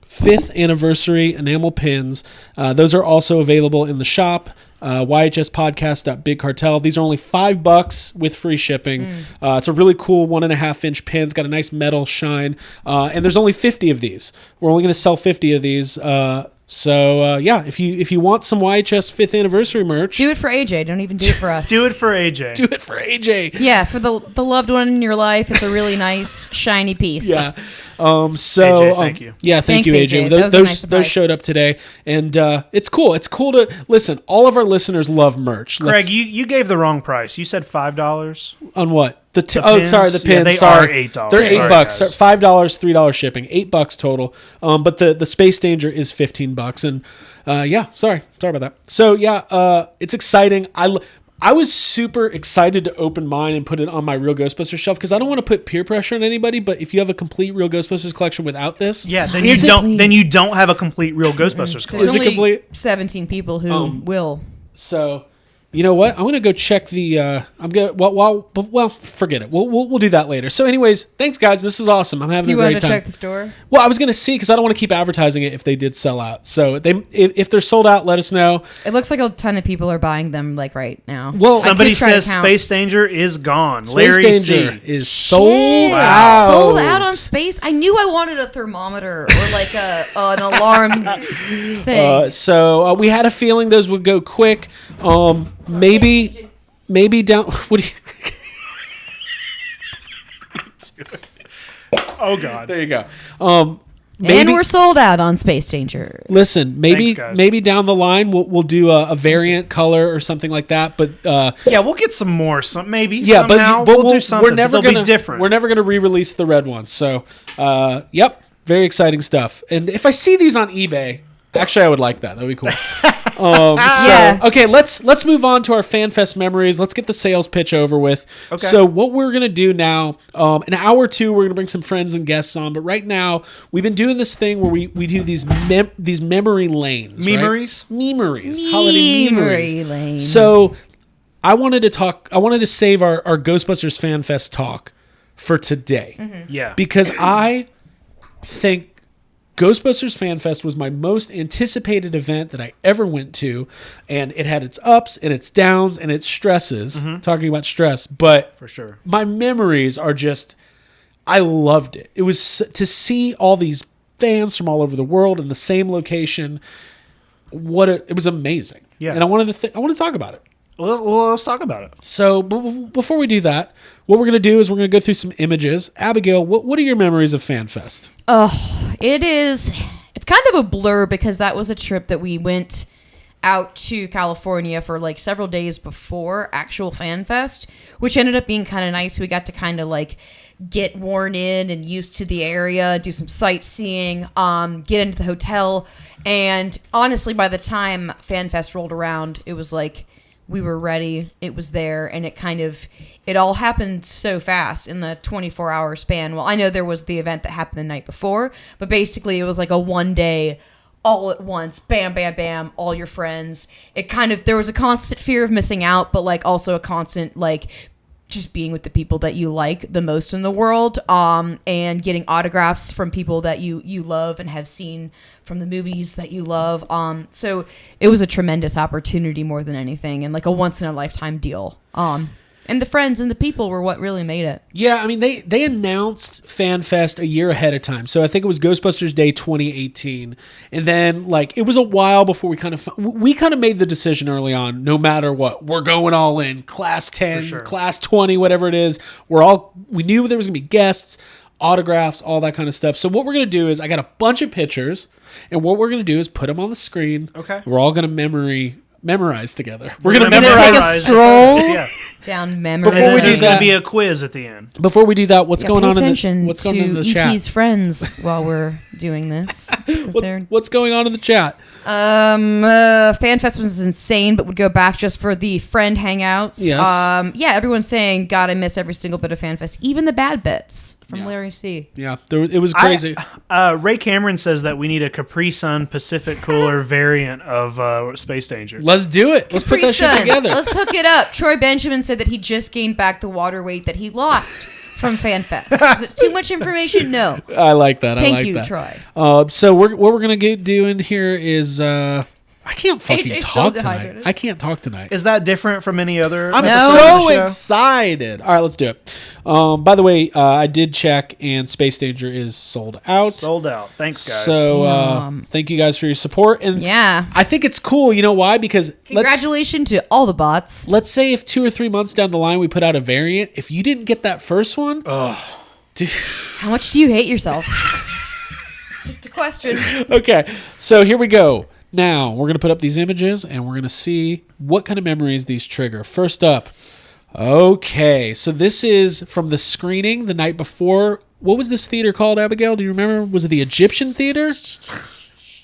5th anniversary enamel pins. Those are also available in the shop. YHSpodcast.Big Cartel. These are only $5 with free shipping. It's a really cool 1.5-inch pin. It's got a nice metal shine. And there's only 50 of these. We're only going to sell 50 of these. If you want some YHS 5th anniversary merch, Do it for AJ. Don't even do it for us. Do it for AJ. do it for AJ. Yeah, for the loved one in your life. It's a really nice, shiny piece. Yeah. AJ, thank you. Yeah, thank Thanks, you, AJ. AJ. That was a nice Those surprise. showed up today, and it's cool. It's cool to listen. All of our listeners love merch. Craig, you gave the wrong price. You said $5. On what? The pins? sorry, the pins. Yeah, they sorry. are $8. They're Sorry, $8. guys. $5, $3 shipping. $8 total. But the Space Danger is $15. And sorry about that. So it's exciting. I was super excited to open mine and put it on my Real Ghostbusters shelf because I don't want to put peer pressure on anybody. But if you have a complete Real Ghostbusters collection without this, Then is you it- don't. Then you don't have a complete real Ghostbusters There's collection. Is it only complete? 17 people who will. So, you know what? I'm gonna go check the. I'm gonna. Well, forget it. We'll do that later. So, anyways, thanks, guys. This is awesome. I'm having You a want great to time. check the store? Well, I was gonna see because I don't want to keep advertising it if they did sell out. So, if they're sold out, let us know. It looks like a ton of people are buying them like right now. Well, I Somebody could try to says count. Space Danger is gone. Space Larry Danger C. is sold Shit. out. Sold out on space. I knew I wanted a thermometer or like an alarm thing. So we had a feeling those would go quick. Maybe down. What do you? Oh God. There you go. And we're sold out on Space Danger. Listen, maybe Thanks, guys. maybe down the line we'll do a variant color or something like that. But Yeah, we'll get some more. Maybe. yeah, somehow. but we'll do something. we're never They'll gonna be different. We're never gonna re-release the red ones. So, yep, very exciting stuff. And if I see these on eBay, actually, I would like that. That'd be cool. Yeah. Okay, let's move on to our FanFest memories. Let's get the sales pitch over with. Okay. So what we're gonna do now, an hour or two, we're gonna bring some friends and guests on. But right now, we've been doing this thing where we do these memory lanes, right? Memories? Memories, holiday Memory memories. lane. So I wanted to save our Ghostbusters FanFest talk for today. Yeah. Because I think Ghostbusters FanFest was my most anticipated event that I ever went to, and it had its ups and its downs and its stresses. Talking about stress, but For sure. my memories are just, I loved it. It was to see all these fans from all over the world in the same location. It was amazing. Yeah. And I want to talk about it. Well, let's talk about it. So before we do that, what we're going to do is we're going to go through some images. Abigail, what are your memories of FanFest? It's kind of a blur because that was a trip that we went out to California for like several days before actual FanFest, which ended up being kind of nice. We got to kind of like get worn in and used to the area, do some sightseeing, get into the hotel. And honestly, by the time FanFest rolled around, it was like we were ready. It was there, and it all happened so fast in the 24-hour span. Well, I know there was the event that happened the night before, but basically it was like a one day, all at once, bam, bam, bam, all your friends. There was a constant fear of missing out, but like also a constant like just being with the people that you like the most in the world, and getting autographs from people that you love and have seen from the movies that you love. So it was a tremendous opportunity more than anything, and like a once in a lifetime deal. And the friends and the people were what really made it. Yeah, I mean, they announced FanFest a year ahead of time. So I think it was Ghostbusters Day 2018. And then, like, it was a while before we kind of made the decision early on, no matter what, we're going all in. Class 10, Class 20, whatever it is. We knew there was going to be guests, autographs, all that kind of stuff. So what we're going to do is, I got a bunch of pictures, and what we're going to do is put them on the screen. Okay. We're all going to memorize together. We're going to Take memorize. a stroll Yeah. down memory Before we lane. do There's going that- to be a quiz at the end. Before we do that, what's going on in attention the what's going on in the to chat? ET's friends while we're doing this. 'Cause they're What's going on in the chat? FanFest was insane, but would go back just for the friend hangouts. Yes. Yeah, everyone's saying, God, I miss every single bit of FanFest, even the bad bits from Larry C. Yeah, it was crazy. Ray Cameron says that we need a Capri Sun Pacific Cooler variant of Space Danger. Let's do it. Let's put that shit Capri Sun. together. Let's hook it up. Troy Benjamin said that he just gained back the water weight that he lost from FanFest. Is it too much information? No. I like that. Thank I like you, that. Troy. So what we're gonna get doing here is I can't fucking AJ's so talk tonight. dehydrated. I can't talk tonight. Is that different from any other? I'm No. so excited. All right, let's do it. By the way, I did check, and Space Danger is sold out. Sold out. Thanks, guys. So Damn. thank you guys for your support. And Yeah. I think it's cool. You know why? Because Congratulations to all the bots. let's say if 2 or 3 months down the line we put out a variant, if you didn't get that first one, dude. How much do you hate yourself? Just a question. Okay, so here we go. Now we're gonna put up these images, and we're gonna see what kind of memories these trigger. First up, okay, so this is from the screening the night before. What was this theater called, Abigail? Do you remember? Was it the Egyptian Theater?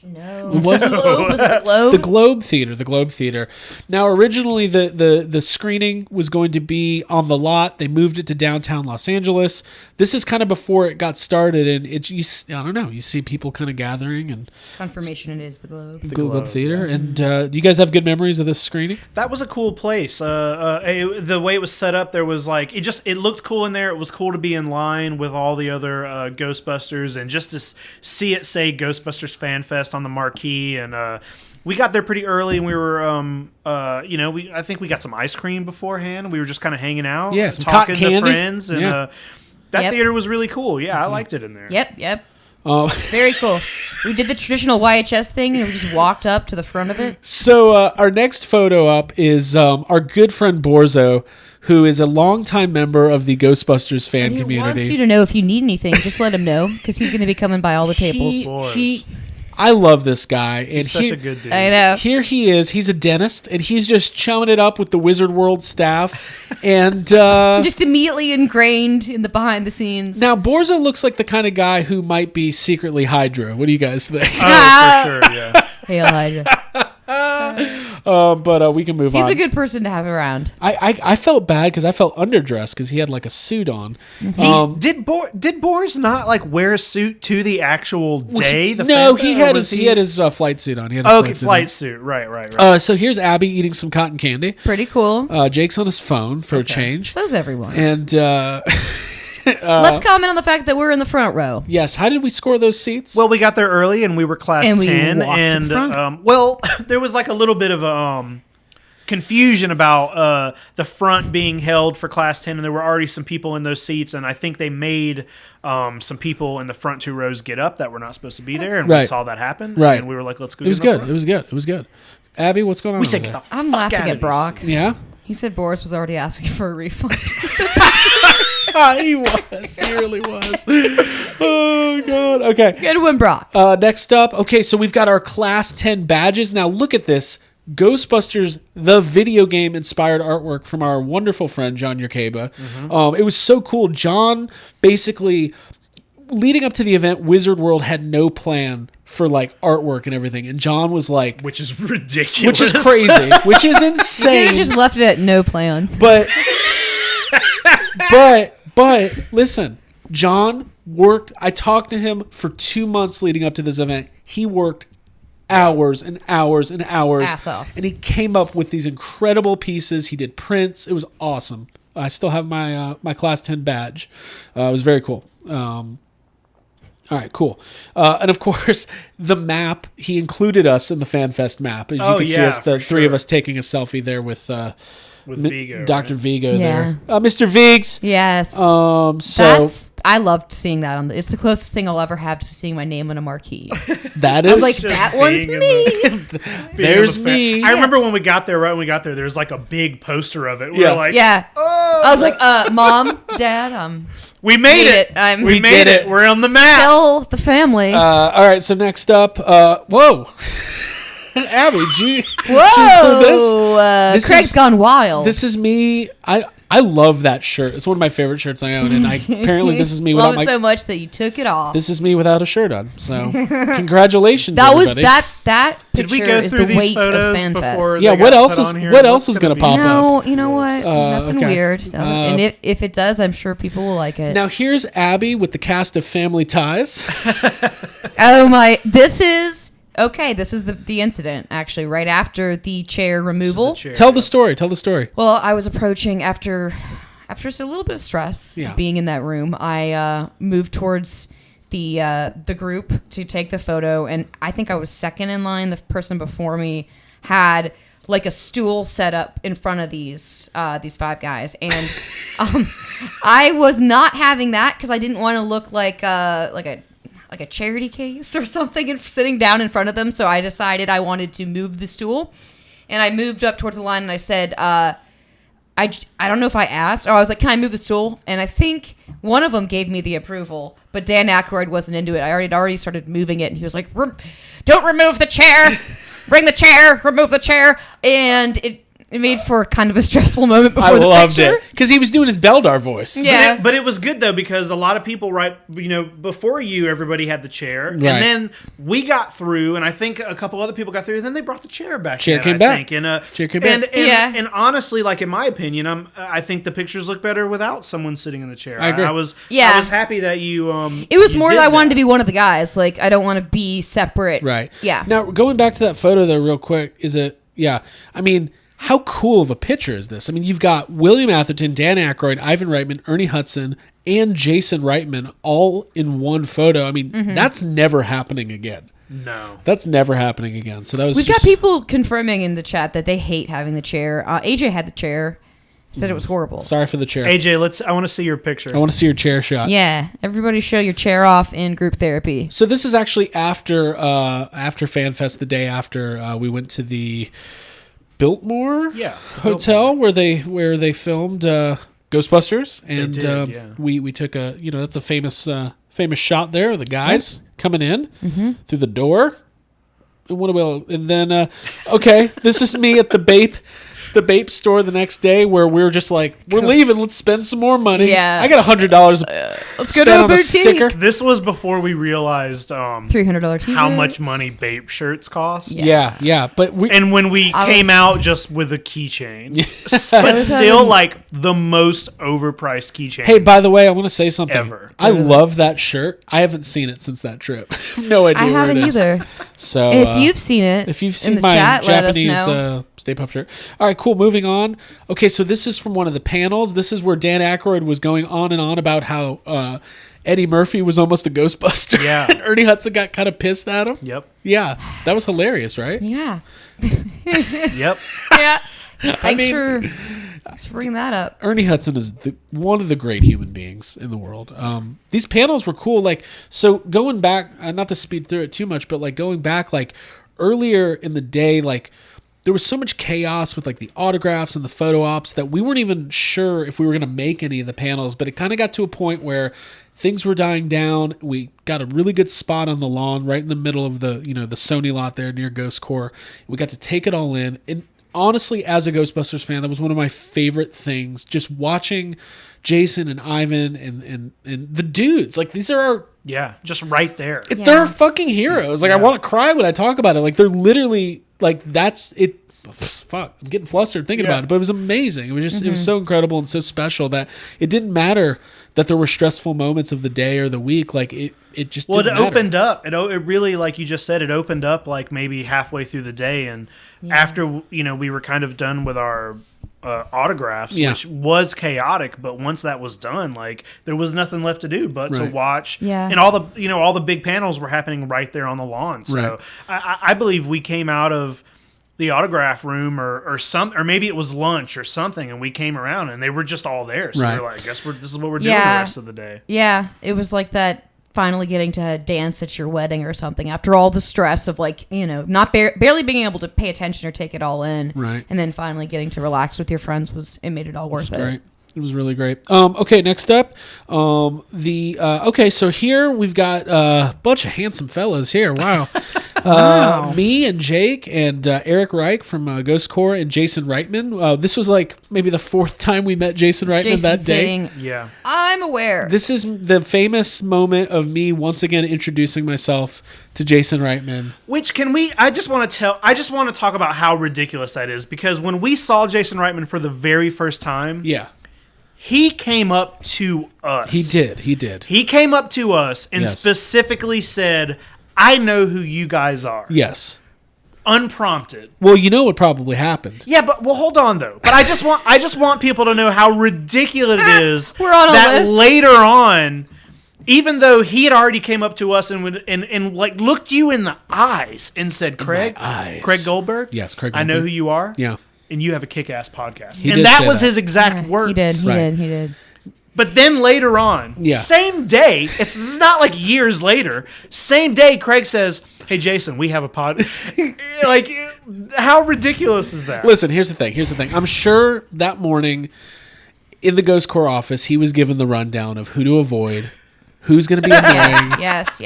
No. It wasn't. Globe? Was it the Globe? The Globe Theater. The Globe Theater. Now, originally, the screening was going to be on the lot. They moved it to downtown Los Angeles. This is kind of before it got started, and I don't know. You see people kind of gathering and Confirmation it is the Globe. the Globe Theater. And do you guys have good memories of this screening? That was a cool place. The way it was set up, there was like it looked cool in there. It was cool to be in line with all the other Ghostbusters, and just to see it say Ghostbusters Fan Fest on the marquee. And we got there pretty early, and we were I think we got some ice cream beforehand. We were just kind of hanging out, Yeah, some talking cotton to candy. friends, and Yeah. that Yep. theater was really cool. Yeah, I liked it in there. Yep. Very cool. We did the traditional YHS thing, and we just walked up to the front of it. So our next photo up is our good friend Borzo, who is a longtime member of the Ghostbusters fan And he community. wants you to know if you need anything, just let him know, because he's going to be coming by all the tables. I love this guy, and He's such a good dude. I know. Here he is. He's a dentist, and he's just chumming it up with the Wizard World staff. And Just immediately ingrained in the behind the scenes. now Borza looks like the kind of guy who might be secretly Hydra. What do you guys think? Oh, for sure. Yeah. Hail Hydra. But we can move He's on. a good person to have around. I felt bad because I felt underdressed because he had like a suit on. Did Boris not like wear a suit to the actual day? The No, fan he fest, or had was his flight suit on. He had his Okay, suit on. flight suit. Right. So here's Abby eating some cotton candy. Pretty cool. Jake's on his phone for a change. So's everyone. And Let's comment on the fact that we're in the front row. yes, how did we score those seats? Well, we got there early, and we were class And we 10, walked to and the front. there was like a little bit of confusion about the front being held for class 10, and there were already some people in those seats, and I think they made some people in the front 2 rows get up that were not supposed to be there, and we Right. saw that happen. Right. And we were like, let's go. it was to the good. front. It was good. Abby, what's going on? We over said, there? get the I'm fuck laughing out at of Brock. these seats. Yeah. He said Boris was already asking for a refund. He was. He really was. Oh, God. Okay. Good one, Brock. Next up. Okay, so we've got our Class 10 badges. Now, look at this. Ghostbusters, the video game inspired artwork from our wonderful friend, John Yerkeba. It was so cool. John basically, leading up to the event, Wizard World had no plan for like artwork and everything. And John was like, Which is ridiculous. which is crazy, which is You could insane. have just left it at no plan. But listen, John worked. I talked to him for 2 months leading up to this event. He worked hours and hours and hours. Ass off. And he came up with these incredible pieces. He did prints. It was awesome. I still have my my Class 10 badge. It was very cool. All right, cool. And of course, the map, he included us in the FanFest map. As you can see us, the three of us taking a selfie there with with Vigo, Dr. right? Vigo Yeah. there. Mr. Viggs. Yes. So I loved seeing that on it's the closest thing I'll ever have to seeing my name on a marquee. that I is was like, Just that one's being in me. There's me. I remember when we got there, right when we got there, there's like a big poster of it. We Yeah. were like, Yeah. oh, I was like, Mom, Dad, we made made it. it. We made did it. it. We're on the map. tell the family. all right, so next up, whoa. Abby, did you include Whoa! This Craig's is- gone wild. this is me. I love that shirt. It's one of my favorite shirts I own, and apparently this is me without Love it my. so much that you took it off. This is me without a shirt on. So, congratulations, That was everybody. that Did picture we go is through the these weight of photos FanFest. before? Yeah, they what got else put is- on here? what What's else is gonna gonna be- pop up? No, you know what? Nothing okay. weird. And if it does, I'm sure people will like it. Now here's Abby with the cast of Family Ties. Oh my! This is the incident actually right after the chair removal. Chair. Tell the story. Tell the story. Well, I was approaching after just a little bit of stress Yeah. being in that room. I moved towards the group to take the photo, and I think I was second in line. The person before me had like a stool set up in front of these 5 guys, and I was not having that because I didn't want to look like a charity case or something and sitting down in front of them. So I decided I wanted to move the stool, and I moved up towards the line and I said, I don't know if I asked, or I was like, can I move the stool? And I think one of them gave me the approval, but Dan Aykroyd wasn't into it. I already started moving it, and he was like, don't remove the chair. Bring the chair. Remove the chair. And it made for kind of a stressful moment before I the loved picture. it because he was doing his Beldar voice. Yeah. But it was good though because a lot of people, before you, everybody had the chair, Right. and then we got through, and I think a couple other people got through, and then they brought the chair back. Chair in, came I back. Think. And, Chair came back. Yeah. And honestly, like in my opinion, I think the pictures look better without someone sitting in the chair. I agree. I was Yeah. happy that you. It was you more did that I wanted to be one of the guys. Like, I don't want to be separate. Right. Yeah. Now, going back to that photo, though, real quick, I mean, how cool of a picture is this? I mean, you've got William Atherton, Dan Aykroyd, Ivan Reitman, Ernie Hudson, and Jason Reitman all in one photo. I mean, that's never happening again. No. That's never happening again. So that was We've just, got people confirming in the chat that they hate having the chair. AJ had the chair. Said it was horrible. Sorry for the chair. AJ, I want to see your picture. I want to see your chair shot. Yeah. Everybody show your chair off in group therapy. So this is actually after FanFest, the day after we went to the Biltmore Hotel where they filmed Ghostbusters, and did, yeah. we took that's a famous shot there of the guys coming in through the door. And then this is me at the Bape store the next day where we're just like, we're leaving, let's spend some more money. Yeah. I got $100 Let's go spent to a on a boutique. sticker. This was before we realized $300 t-shirts. how much money Bape shirts cost. Yeah, but we And when we I came was- out just with a keychain, but still like the most overpriced keychain. Hey, by the way, I want to say something. Ever. I love that shirt. I haven't seen it since that trip. No idea I where haven't it is. either. So If you've seen it, if you've in seen the my chat, let us Japanese know. Stay Puft shirt. All right, cool. Moving on. Okay, so this is from one of the panels. This is where Dan Aykroyd was going on and on about how Eddie Murphy was almost a Ghostbuster. Yeah. And Ernie Hudson got kind of pissed at him. Yep. Yeah, that was hilarious, right? Yeah. Yep. Yeah. Thanks mean- for bringing that up. Ernie Hudson is one of the great human beings in the world. These panels were cool. Like, so going back, not to speed through it too much, but like going back, like earlier in the day, like there was so much chaos with like the autographs and the photo ops that we weren't even sure if we were going to make any of the panels. But it kind of got to a point where things were dying down. We got a really good spot on the lawn, right in the middle of the the Sony lot there near Ghost Corps. We got to take it all in. And honestly, as a Ghostbusters fan, that was one of my favorite things. Just watching Jason and Ivan and the dudes. Like, these are our... Yeah. Just right there. Yeah. They're fucking heroes. Like, I want to cry when I talk about it. Like, they're literally... Like, that's... it. Fuck, I'm getting flustered thinking about it. But it was amazing. It was just... It was so incredible and so special that it didn't matter that there were stressful moments of the day or the week. Like, it just Well, it didn't matter. opened up. It really, like you just said, it opened up like maybe halfway through the day, and after we were kind of done with our autographs, which was chaotic. But once that was done, like there was nothing left to do but to watch. Yeah. And all the big panels were happening right there on the lawn. So Right. I believe we came out of the autograph room or maybe it was lunch or something, and we came around and they were just all there. So Right. we were like, I guess this is what we're doing the rest of the day. Yeah, it was like that. Finally getting to dance at your wedding or something after all the stress of like, not barely being able to pay attention or take it all in. Right. And then finally getting to relax with your friends it made it all worth it. Great. It was really great. Okay, next up, okay, so here we've got a bunch of handsome fellas here. Wow. Me and Jake and Eric Reich from Ghost Corps and Jason Reitman. This was like maybe the fourth time we met Jason Reitman Jason that day. saying, Yeah. I'm aware. This is the famous moment of me once again introducing myself to Jason Reitman. Which I just want to talk about how ridiculous that is, because when we saw Jason Reitman for the very first time, Yeah, he came up to us. he did. He came up to us and Yes. specifically said, I know who you guys are. Yes. Unprompted. Well, you know what probably happened. Yeah, but hold on though. But I just want people to know how ridiculous it is We're on a that list. later on, even though he had already came up to us and like looked you in the eyes and said, Craig, eyes. Craig Goldberg, Yes, Craig I know Goldberg. who you are. Yeah. And you have a kick-ass podcast. He And did that say was that. his exact words. He Right. did. But then later on, Yeah. same day, it's not like years later, same day, Craig says, hey, Jason, we have a pod. Like, how ridiculous is that? Listen, here's the thing. I'm sure that morning in the Ghost Corps office, he was given the rundown of who to avoid, who's going to be annoying. Yes.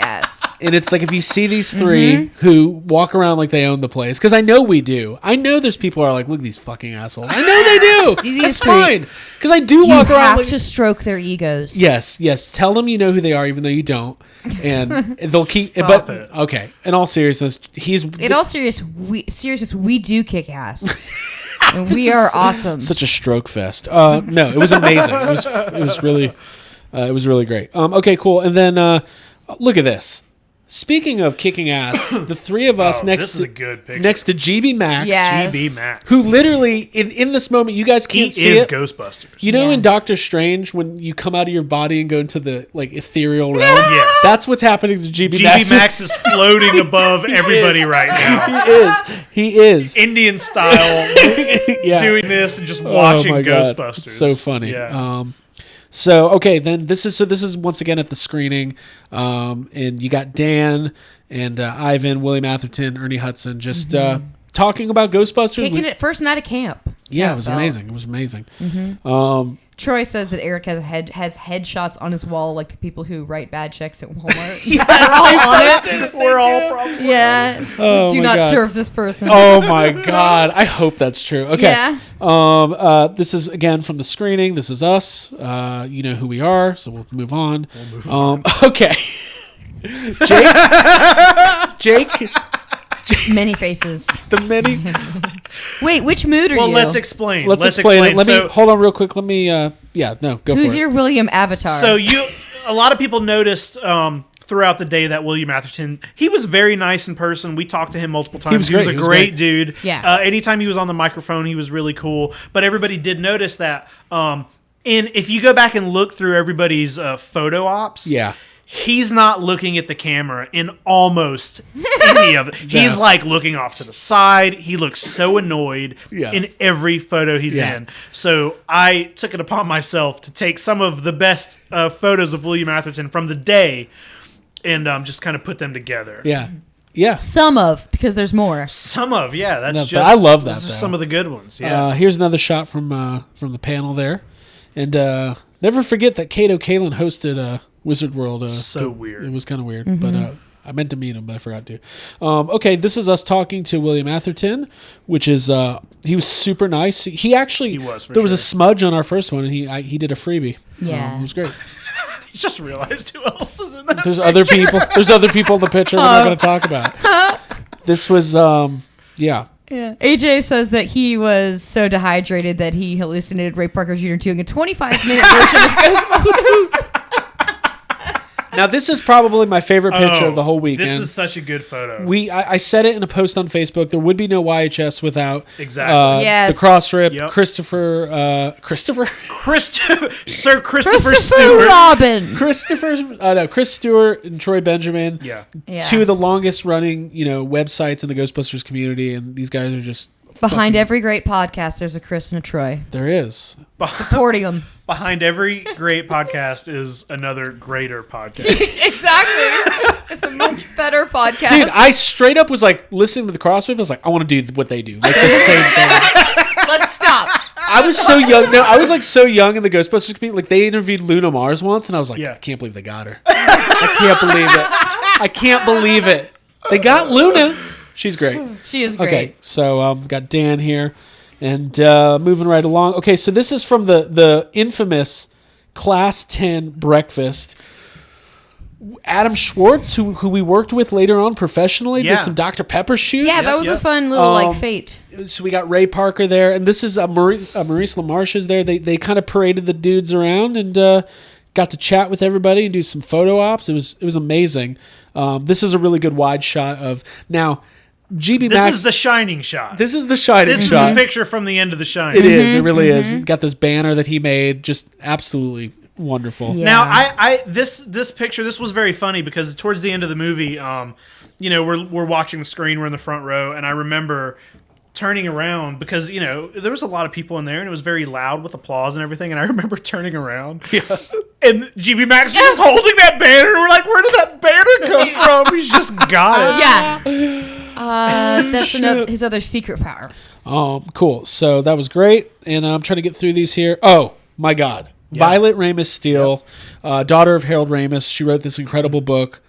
And it's like if you see these three who walk around like they own the place, because I know we do. I know there's people who are like, look at these fucking assholes. I know they do. See these That's three. fine. Because I do You walk around have like, to stroke their egos. Yes. Tell them you know who they are, even though you don't, and they'll keep. Stop it. Okay. In all seriousness, In all seriousness, we do kick ass. And we are awesome. such a stroke fest. No, it was amazing. It was really great. Okay, cool. And then look at this. Speaking of kicking ass, the three of us this is a good picture. next to GB Max, Yes. GB Max. who literally in this moment you guys he can't see is it. Ghostbusters. You know Yeah. in Doctor Strange when you come out of your body and go into the like ethereal realm? Yes. That's what's happening to GB GB Max. Max is floating above everybody is. right now. He is. Indian style, Yeah. doing this and just watching Oh my God. Ghostbusters. It's so funny. Yeah. So okay, then this is once again at the screening, and you got Dan and Ivan, William Atherton, Ernie Hudson, just talking about Ghostbusters. Kicking it first night of camp. Yeah, That's it was how felt. amazing. It was amazing. Troy says that Eric has headshots on his wall like the people who write bad checks at Walmart. We're all probably. Yeah. Oh Do my not God. serve this person. Oh my God! I hope that's true. Okay. Yeah. This is again from the screening. This is us. You know who we are, so we'll move on. Okay. Jake. Many faces. The many. Wait, which mood are Well, you? let's explain. Let's explain it. Let So- me hold on real quick. Let me. Go Who's for your William Avatar? So a lot of people noticed throughout the day that William Atherton, he was very nice in person. We talked to him multiple times. was He was great. a He was great great. dude. Yeah. Anytime he was on the microphone, he was really cool. But everybody did notice that. And if you go back and look through everybody's photo ops, Yeah. he's not looking at the camera in almost any of it. He's like looking off to the side. He looks so annoyed Yeah. in every photo he's Yeah. in. So I took it upon myself to take some of the best photos of William Atherton from the day and just kind of put them together. Yeah. Yeah. Some of, because there's more. Some of, yeah, that's No, but just. I love that, those are though. some of the good ones. Yeah. Here's another shot from the panel there, and never forget that Kato Kalin hosted Wizard World. So weird. It was kind of weird, but I meant to meet him, but I forgot to. Okay, this is us talking to William Atherton, which is he was super nice. He actually He was, for there was a sure. smudge on our first one, and he did a freebie. Yeah. It was great. I just realized who else is in that. There's other people. There's other people in the picture we're not going to talk about. This was yeah. Yeah. AJ says that he was so dehydrated that he hallucinated Ray Parker Jr. doing a 25-minute version of Ghostbusters. Now, this is probably my favorite picture of the whole weekend. This is such a good photo. I said it in a post on Facebook. There would be no YHS without Exactly. Yes. the cross rip, Yep. Christopher Sir Christopher Christopher Stewart. Robin. Chris Stewart and Troy Benjamin. Yeah. Yeah. Two of the longest running, websites in the Ghostbusters community, and these guys are just Behind every great podcast, there's a Chris and a Troy. there is. Supporting them. Behind every great podcast is another greater podcast. Exactly. It's a much better podcast. Dude, I straight up was like listening to the cross rip. I was like, I want to do what they do, like the same thing. Let's stop. I was so young. No, I was like so young in the Ghostbusters community. Like they interviewed Luna Mars once, and I was like, Yeah. I can't believe they got her. I can't believe it. I can't believe it. They got Luna. She's great. She is great. Okay, so got Dan here, and moving right along. Okay, so this is from the infamous Class 10 breakfast. Adam Schwartz, who we worked with later on professionally, Yeah. did some Dr. Pepper shoots. Yeah, that was a Yep. fun little fate. So we got Ray Parker there, and this is Maurice LaMarche is there. They kind of paraded the dudes around and got to chat with everybody and do some photo ops. It was amazing. This is a really good wide shot of now. GB This Max. is the Shining shot. This is the Shining This is shot. the picture from the end of the Shining. It is. It really is. He's got this banner that he made. Just absolutely wonderful. Yeah. Now, I this picture, this was very funny because towards the end of the movie, we're watching the screen, we're in the front row, and I remember turning around because there was a lot of people in there and it was very loud with applause and everything, and I remember turning around, and GB Max is just holding that banner, and we're like, where did that banner come from? He's just got it. Yeah. That's his other secret power. Cool. So that was great. And I'm trying to get through these here. Oh, my God. Yeah. Violet Ramis Steele, daughter of Harold Ramis. She wrote this incredible book.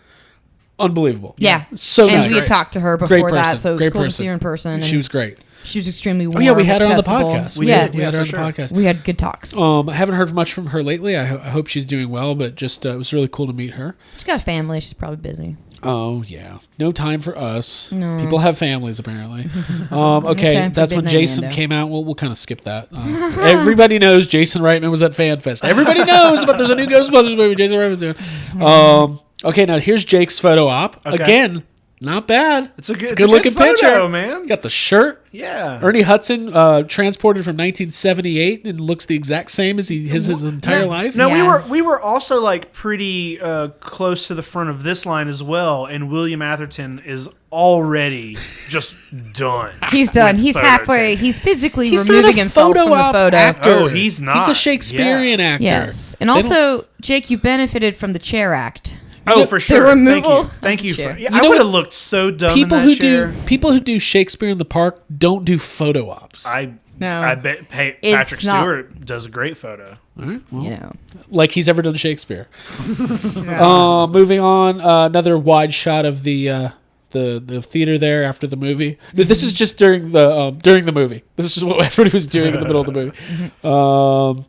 Unbelievable. Yeah. So and nice. we had talked to her Great before person. that, so it was Great cool to person. see her in person. She and was great. She was extremely warm. Oh, yeah. We had her on the accessible. podcast. We Yeah. did. We had her on for the sure. podcast. We had good talks. I haven't heard much from her lately. I hope she's doing well, but just it was really cool to meet her. She's got a family. She's probably busy. Oh, yeah. No time for us. No. People have families, apparently. Okay, time for that's when midnight Jason Mando. came out. We'll kind of skip that. Everybody knows Jason Reitman was at FanFest. Everybody knows about there's a new Ghostbusters movie Jason Reitman's doing. Okay, now here's Jake's photo op. Okay. Again, not bad. It's a good good-looking photo, picture. man. Got the shirt. Yeah. Ernie Hudson, transported from 1978 and looks the exact same as his entire life. No, Yeah. we were also like pretty close to the front of this line as well, and William Atherton is already just done. He's done. with He's photo halfway. taking. He's physically He's removing not a himself photo from the op photo. actor. Oh, he's not. He's a Shakespearean actor. Yes. And They don't- also, Jake, you benefited from the chair act. Oh, for sure. removal Thank you. of the chair. For, yeah, You I know would have what? looked so dumb people in that who chair. do Shakespeare in the Park don't do photo ops. I No. bet Patrick It's not- Stewart does a great photo. All right, well, You know. like he's ever done Shakespeare. Moving on, another wide shot of the theater there after the movie. No, this is just during the movie. This is just what everybody was doing in the middle of the movie.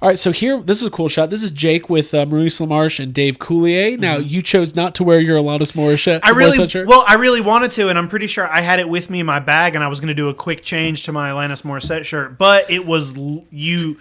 All right, so here, this is a cool shot. This is Jake with Maurice LaMarche and Dave Coulier. Now, you chose not to wear your Alanis Morissette shirt. I really wanted to, and I'm pretty sure I had it with me in my bag, and I was going to do a quick change to my Alanis Morissette shirt. But it was you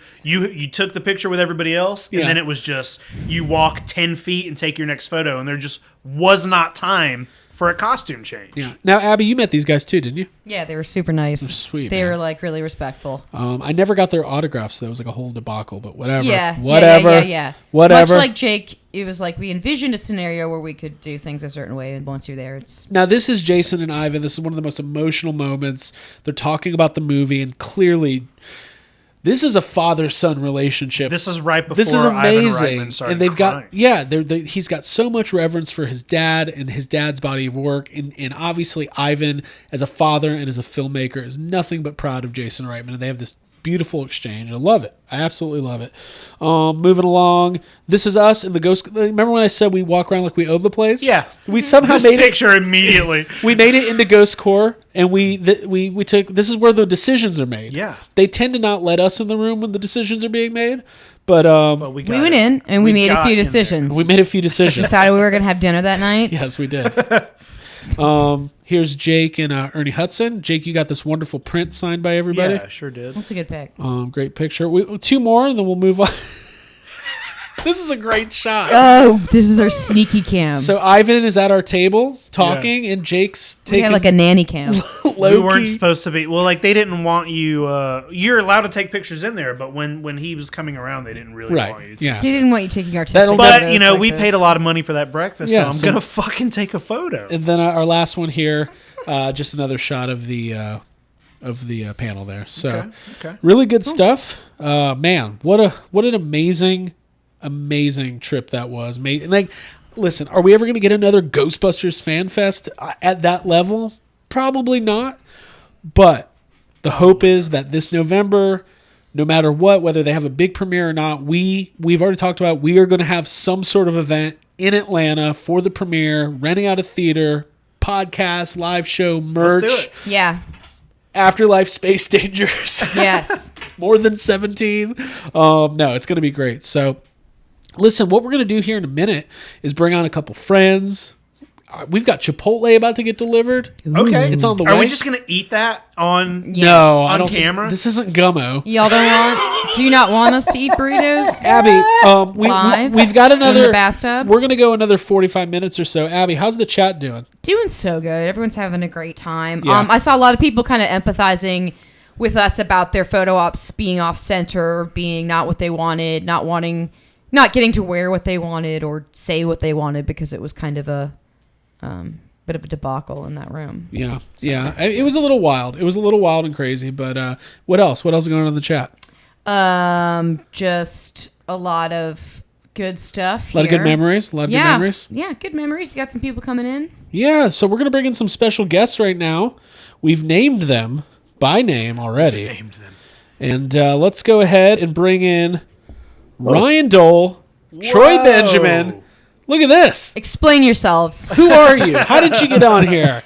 took the picture with everybody else, and Yeah. then it was just you walk 10 feet and take your next photo, and there just was not time for a costume change. Yeah. Now, Abby, you met these guys too, didn't you? Yeah, they were super nice. sweet, They man. were like really respectful. I never got their autographs. That was like a whole debacle, but whatever. Yeah. Whatever. Yeah. Whatever. Much like Jake, it was like we envisioned a scenario where we could do things a certain way, and once you're there, it's Now, this is Jason and Ivan. This is one of the most emotional moments. They're talking about the movie, and clearly, this is a father-son relationship. This is right before This is Ivan amazing, Reitman started and they've crying. he's got so much reverence for his dad and his dad's body of work, and obviously Ivan, as a father and as a filmmaker, is nothing but proud of Jason Reitman, and they have this beautiful exchange. I love it. I absolutely love it. Moving along, this is us in the Ghost. Remember when I said we walk around like we own the place? Yeah. we somehow This made it. picture immediately. We made it into Ghost Core, and we took. This is where the decisions are made. Yeah. they tend to not let us in the room when the decisions are being made, but But we went in and we made a got few in there. decisions. we made a few decisions. Decided we were gonna have dinner that night. Yes, we did. Here's Jake and Ernie Hudson. Jake, you got this wonderful print signed by everybody. Yeah, sure did. That's a good pick. Great picture. Two more, and then we'll move on. This is a great shot. Oh, this is our sneaky cam. So Ivan is at our table talking, and Jake's we taking had like a nanny cam. We weren't supposed to be. Well, like they didn't want you. You're allowed to take pictures in there, but when he was coming around, they didn't really want you to. Yeah. They didn't want you taking artistic But photos like we this. paid a lot of money for that breakfast, Yeah, so I'm so- gonna fucking take a photo. And then our last one here, just another shot of the panel there. So Okay. really good stuff. Man, what an amazing trip that was. Like, listen, are we ever going to get another Ghostbusters Fan Fest at that level? Probably not. But the hope is that this November, no matter what, whether they have a big premiere or not, we've already talked about, we are going to have some sort of event in Atlanta for the premiere, renting out a theater, podcast, live show, merch, Let's do it. Yeah. Afterlife Space Dangers. Yes. More than 17. No, it's going to be great. So, listen, what we're going to do here in a minute is bring on a couple friends. We've got Chipotle about to get delivered. Okay, It's on the Are way. we just gonna eat that on? Yes. No, on I don't think- camera? this isn't Gummo. Y'all don't want? Do you not want us to eat burritos? Abby, Live? we've got another In the bathtub? We're going to go another 45 minutes or so. Abby, how's the chat doing? Doing so good. Everyone's having a great time. Yeah. I saw a lot of people kind of empathizing with us about their photo ops being off center, being not what they wanted, not getting to wear what they wanted or say what they wanted because it was kind of a bit of a debacle in that room. Yeah. Yeah. It was a little wild. It was a little wild and crazy, but what else? What else is going on in the chat? Just a lot of good stuff. A lot of good memories. A lot of good memories. Yeah, good memories. You got some people coming in. Yeah, so we're going to bring in some special guests right now. We've named them by name already. And let's go ahead and bring in Ryan Dole, Troy Benjamin. Look at this. Explain yourselves. Who are you? How did you get on here?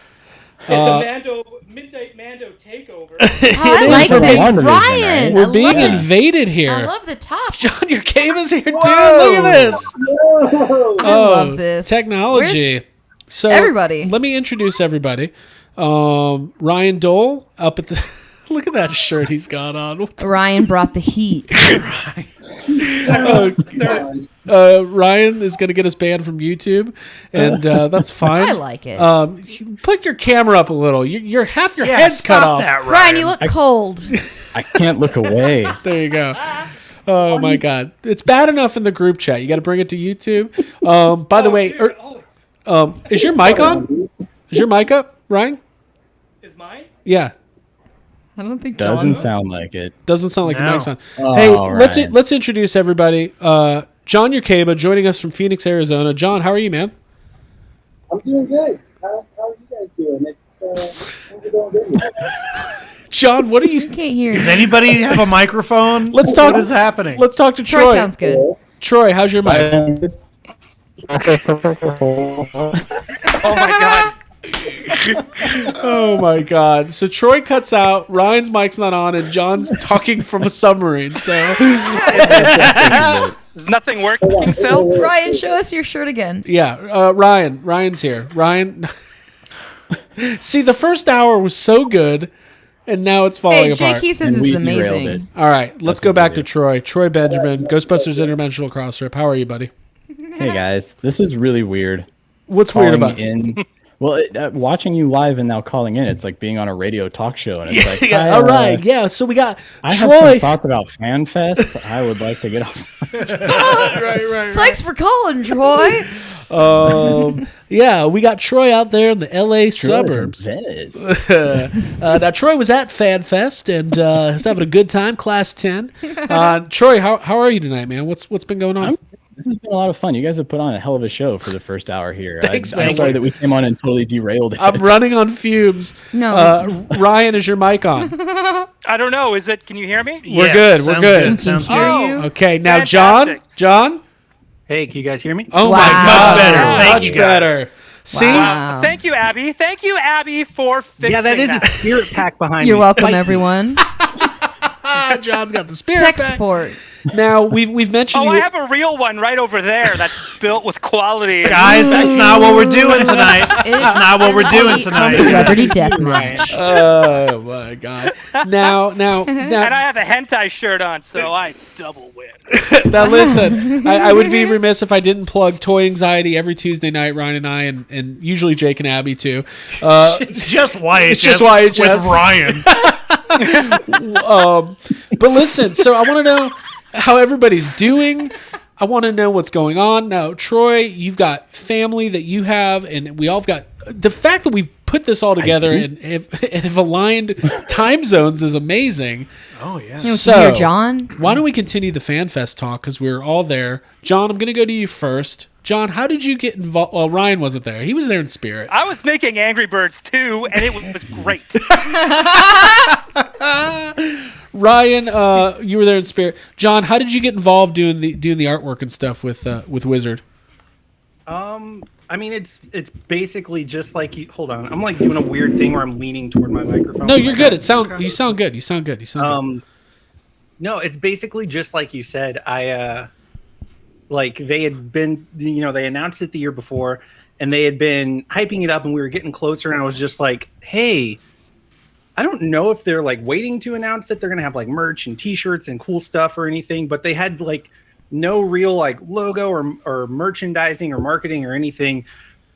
It's a midnight Mando takeover. I like We're this, being- Ryan. We're I being love it. invaded here. I love the top. John, your game is here, dude. Look at this. I love this. Technology. So everybody? Let me introduce everybody. Ryan Dole up at the. Look at that shirt he's got on. Ryan brought the heat. Ryan is going to get us banned from YouTube, and that's fine. I like it. Put your camera up a little. You're half your Yeah, head's cut stop off. that, Ryan, you look cold. I can't look away. There you go. Oh my God, it's bad enough in the group chat. You got to bring it to YouTube. By the way, Dude, is your mic on? Is your mic up, Ryan? is mine? Yeah. I don't think Doesn't sound like it. Doesn't sound like No. your mic's on. Oh, Hey, Ryan. let's introduce everybody. John Yerkeba joining us from Phoenix, Arizona. John, how are you, man? I'm doing good. How are you guys doing? How's it going good? John, what are you? Can't hear Does you. anybody have a microphone? Let's talk. What is happening? Let's talk to Troy Troy. sounds good. Troy, how's your mic? Oh my god! Oh my God! So Troy cuts out. Ryan's mic's not on, and John's talking from a submarine. So Is nothing working still? Ryan, show us your shirt again. yeah, Ryan's here. Ryan, see, the first hour was so good, and now it's falling Hey, apart. Jakey says And this we is derailed it. amazing. All right, let's That's go what back we to do. Troy. Troy Benjamin, Ghostbusters Interdimensional Cross Trip. How are you, buddy? Hey guys, this is really weird. What's weird Calling about in? Well, watching you live and now calling in, it's like being on a radio talk show, and it's like, Yeah, hi, all right. Yeah, so we got I have Troy. some thoughts about FanFest. I would like to get off. right. Thanks for calling, Troy. Yeah, we got Troy out there in the LA suburbs. Venice. Now Troy was at FanFest and is having a good time. Class 10. Troy, how are you tonight, man? What's been going on? This has been a lot of fun. You guys have put on a hell of a show for the first hour here. Thanks, man. I'm sorry that we came on and totally derailed it. I'm running on fumes. No. Ryan, is your mic on? I don't know. Is it? Can you hear me? We're Yes, good. We're sounds good. Sounds Hear good. you? Okay, now Fantastic. John. Hey, can you guys hear me? Oh Wow. my God, Much better. Thank much you, guys. better. See, Wow. Thank you, Abby. Thank you, Abby, for fixing Yeah, that is a spirit pack behind You're me. welcome, Fight me. everyone. John's got the spirit Tech back. support. Now we've mentioned. Oh, you I have a real one right over there that's built with quality. Guys, that's not what we're doing tonight. That's not what we're doing tonight. Celebrity deathmatch. Oh my god! Now, And I have a hentai shirt on, so I double win. now listen. I would be remiss if I didn't plug Toy Anxiety every Tuesday night. Ryan and I, and usually Jake and Abby too. It's just YHS. It's just YHS with Ryan. But listen, so I want to know how everybody's doing. I want to know what's going on. Now, Troy, you've got family that you have, and we all have got the fact that we've put this all together and have aligned time zones is amazing. Oh, yeah. So, John. why don't we continue the Fan Fest talk because we're all there. John, I'm going to go to you first. John, how did you get involved? Well, Ryan wasn't there. He was there in spirit. I was making Angry Birds too, and it was great. Ryan, you were there in spirit. John, how did you get involved doing the artwork and stuff with Wizard? I mean, it's basically just like you. Hold on, I'm like doing a weird thing where I'm leaning toward my microphone. No, you're good. You sound good. You sound good. No, it's basically just like you said. Like they had been, they announced it the year before, and they had been hyping it up, and we were getting closer, and I was just like, hey, I don't know if they're like waiting to announce that they're gonna have like merch and T-shirts and cool stuff or anything, but they had like no real like logo or merchandising or marketing or anything,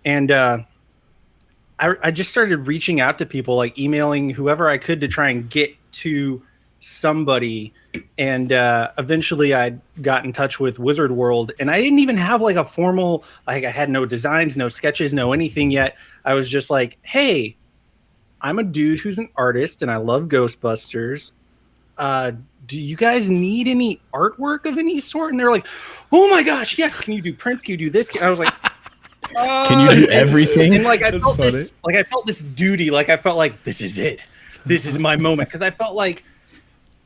and I just started reaching out to people, like emailing whoever I could to try and get to somebody, and eventually I got in touch with Wizard World, and I didn't even have like a formal, like I had no designs, no sketches, no anything yet. I was just like, hey, I'm a dude who's an artist and I love Ghostbusters. Do you guys need any artwork of any sort? And they're like, oh my gosh, yes. Can you do prints? Can you do this? And I was like, Can you do everything? And like I felt this duty. Like I felt like this is it. This is my moment. Because I felt like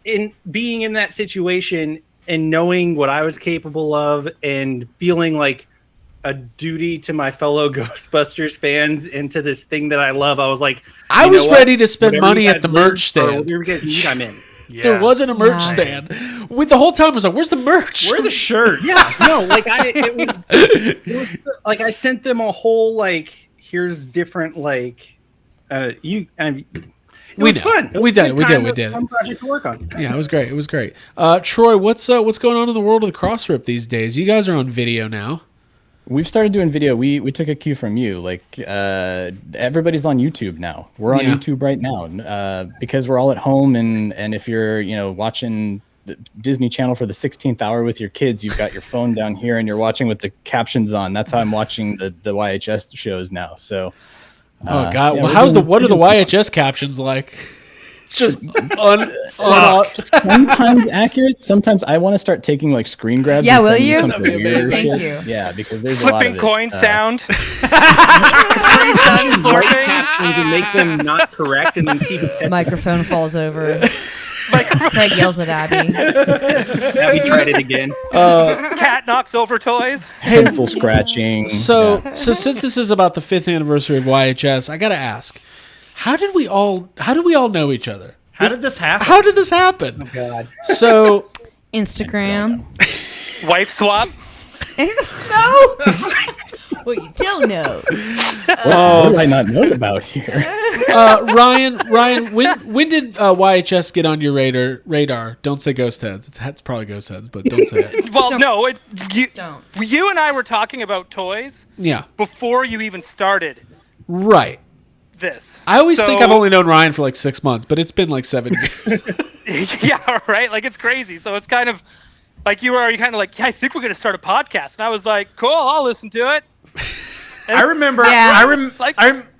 in being in that situation and knowing what I was capable of and feeling like a duty to my fellow Ghostbusters fans and to this thing that I love, I was like, I was ready to spend Whatever money you at guys the need merch or stand. whatever you guys need, I'm in. Yeah. There wasn't a merch stand. With the whole time I was like, where's the merch? Where are the shirts? Yeah, no, like it was like I sent them a whole like here's different like it was fun. We did it. It was a fun project to work on. Yeah, it was great. It was great. Troy, what's going on in the world of the cross rip these days? You guys are on video now. We've started doing video. We took a cue from you. Like everybody's on YouTube now. We're on YouTube right now because we're all at home. And if you're watching the Disney Channel for the 16th hour with your kids, you've got your phone down here and you're watching with the captions on. That's how I'm watching the YHS shows now. So. Oh God! Well, what are the YHS captions like? It's just sometimes accurate. Sometimes I want to start taking like screen grabs. Yeah, will you? Thank you. Yeah, because there's a lot of Flipping coin sound. Write captions and make them not correct, and then see who catches Microphone falls over. Craig yells at Abby. Abby tried it again. Cat knocks over toys. Pencil scratching. So since this is about the 5th anniversary of YHS, I gotta ask, how did we all know each other? How did this happen? How did this happen? Oh God. So Instagram. Wife swap. No. Well, you don't know. What do I not know about here? Ryan, when did YHS get on your radar? Don't say ghost heads. It's probably ghost heads, but don't say it. Well, no. Don't. You and I were talking about toys. Yeah. Before you even started Right. this. I always think I've only known Ryan for like 6 months, but it's been like 7 years. Yeah, right? Like, it's crazy. So it's kind of like you were already kind of like, yeah, I think we're going to start a podcast. And I was like, cool, I'll listen to it. I remember. Yeah.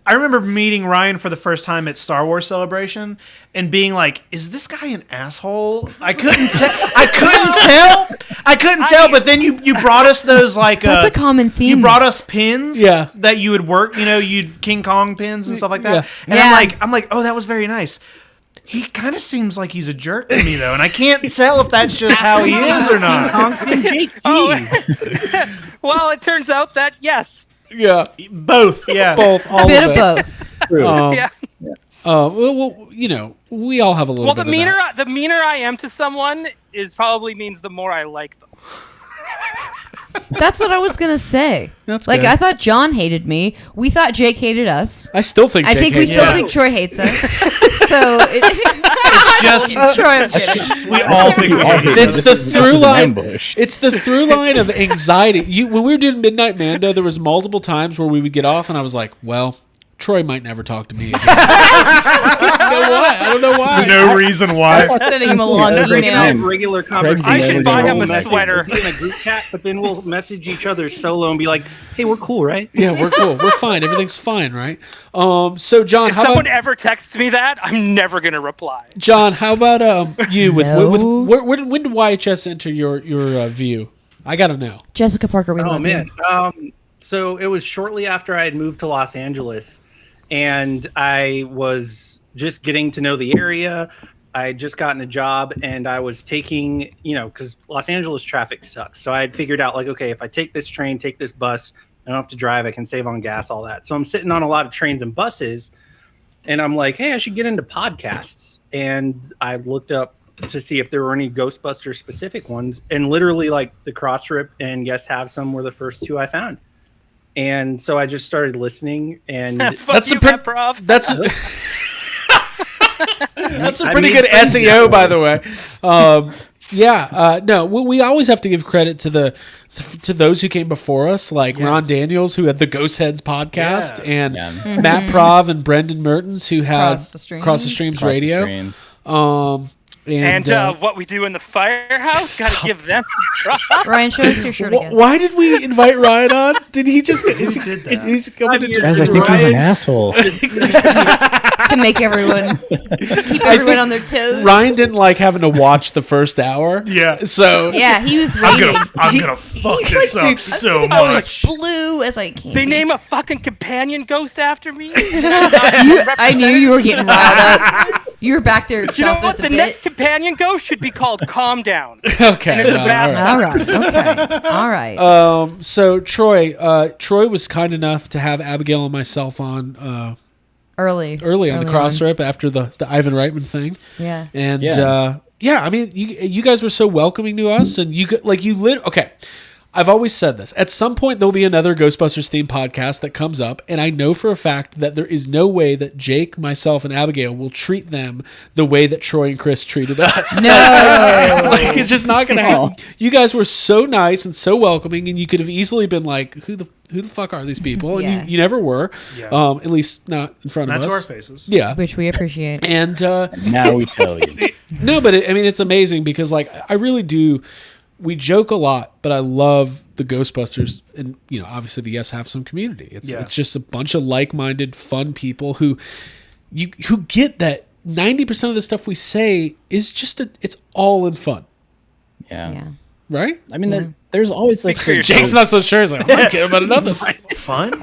I remember meeting Ryan for the first time at Star Wars Celebration and being like, "Is this guy an asshole?" I couldn't tell. I couldn't tell. But then you brought us those like. That's a common theme. You brought us pins. Yeah. That you would work. You'd King Kong pins and stuff like that. Yeah. And Yeah. I'm like, oh, that was very nice. He kind of seems like he's a jerk to me though, and I can't tell if that's just how he is or not. Jake, jeez. Well, it turns out that, yes. Yeah. Both. Yeah. Both. All A bit of of it. both. Yeah. Well, you know, we all have a little. Well, bit the of meaner that. the meaner I am to someone is probably means the more I like them. That's what I was gonna say. That's like good. I thought John hated me. We thought Jake hated us. I still think. I Jake think we hates still you. think Troy hates us. So It's just Troy, I'm kidding. we all think we hate each It's other. the through line. ambush. It's the through line of anxiety. When we were doing Midnight Mando, there was multiple times where we would get off, and I was like, "Well, Troy might never talk to me again." I don't know why. No reason why. Sending him a long Yeah, Like, email. have regular conversation. I should buy him a Message. sweater. We'll be in a group chat, but then we'll message each other solo and be like, "Hey, we're cool, right?" Yeah, we're cool. We're fine. Everything's fine, right? So, John, If how someone about ever texts me that, I'm never gonna reply. John? How about you with No. when did YHS enter your view? I gotta know. Jessica Parker, we Oh love man. you. So it was shortly after I had moved to Los Angeles, and I was just getting to know the area. I had just gotten a job, and I was taking, because Los Angeles traffic sucks. So I had figured out, like, okay, if I take this train, take this bus, I don't have to drive. I can save on gas, all that. So I'm sitting on a lot of trains and buses, and I'm like, hey, I should get into podcasts. And I looked up to see if there were any Ghostbusters specific ones, and literally, like, the Cross Rip and Yes Have Some were the first two I found. And so I just started listening, and Fuck That's you, a pre- Matt Prof. That's that's a I pretty made good friends SEO, that by the way. No, we always have to give credit to those who came before us, like Ron Daniels, who had the Ghost Heads podcast, and Matt Prov and Brendan Mertens, who had Cross the Streams. Cross the Streams Cross the Radio. streams. And what we do in the firehouse, gotta give them some props. Ryan, show us your shirt again. Why did we invite Ryan on? Did he just? Is he, did that? He's coming to Guys, I think he's an asshole. To make everyone keep everyone on their toes. Ryan didn't like having to watch the first hour. Yeah. So Yeah, he was I'm waiting. gonna fuck this like, up dude, so I was much. as blue as I can. They name a fucking companion ghost after me. I knew you were getting riled up. You were back there You know chomping what? at the The bit. next companion ghost should be called Calm Down. okay. And it's a all bad right. All right. Okay. All right. So Troy was kind enough to have Abigail and myself on early on the cross rip after the Ivan Reitman thing. Yeah. And Yeah. I mean, you guys were so welcoming to us, and okay. I've always said this. At some point, there'll be another Ghostbusters themed podcast that comes up, and I know for a fact that there is no way that Jake, myself, and Abigail will treat them the way that Troy and Chris treated us. No. Like, it's just not going to happen. You guys were so nice and so welcoming, and you could have easily been like, who the fuck are these people? Yeah. And you never were, Yeah. at least not in front Not of us. to our faces. Yeah. Which we appreciate. And Now we tell you. no, but it's amazing because, like, I really do. We joke a lot, but I love the Ghostbusters, and obviously the Yes Have Some community. It's just a bunch of like-minded, fun people who get that 90% of the stuff we say is just it's all in fun, Yeah. right? I mean, there's always like the Jake's not so sure. He's like, I'm not kidding about another. Fun?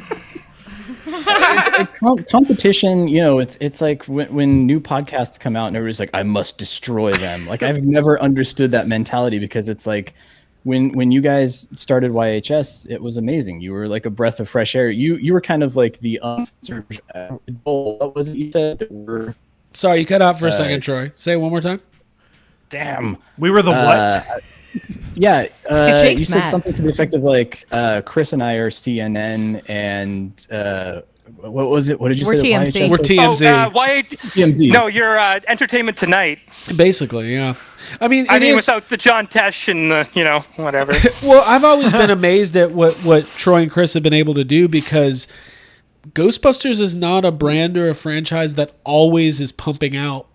competition. It's like when new podcasts come out and everybody's like, I must destroy them. Like, I've never understood that mentality, because it's like when you guys started YHS, it was amazing. You were like a breath of fresh air. You were kind of like the what was it you said that were Sorry, you cut out for a second, Troy. Say it one more time. damn. We were the what? Yeah, Jake's you said mad. something to the effect of like Chris and I are CNN, and what was it? What did you We're say? that TMZ. YHS We're was? TMZ. TMZ. No, you're Entertainment Tonight. Basically, yeah. I mean, Without the John Tesh and the, whatever. Well, I've always been amazed at what Troy and Chris have been able to do, because Ghostbusters is not a brand or a franchise that always is pumping out,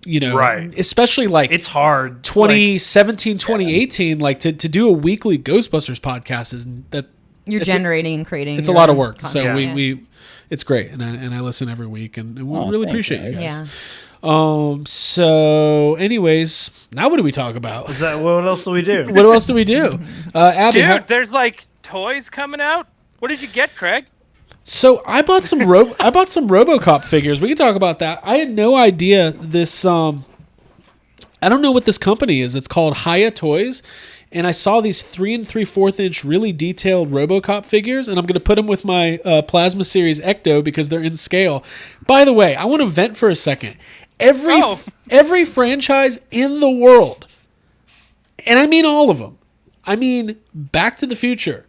Right. Especially like It's hard. 2017, 2018, like to do a weekly Ghostbusters podcast You're it's generating and creating. it's a your lot of own work. So content. we it's great, and I listen every week, and we Oh, really thanks, appreciate you guys. guys. Yeah. So anyways, now what do we talk about? Is that what else do we do? What else do we do? Abby, Dude, there's like toys coming out. What did you get, Craig? so I bought some RoboCop figures. We can talk about that. I had no idea this I don't know what this company is. It's called Haya Toys, and I saw these 3 3/4 inch really detailed RoboCop figures, and I'm going to put them with my Plasma Series Ecto because they're in scale. By the way, I want to vent for a second. Every franchise in the world, and I mean all of them. I mean Back to the Future,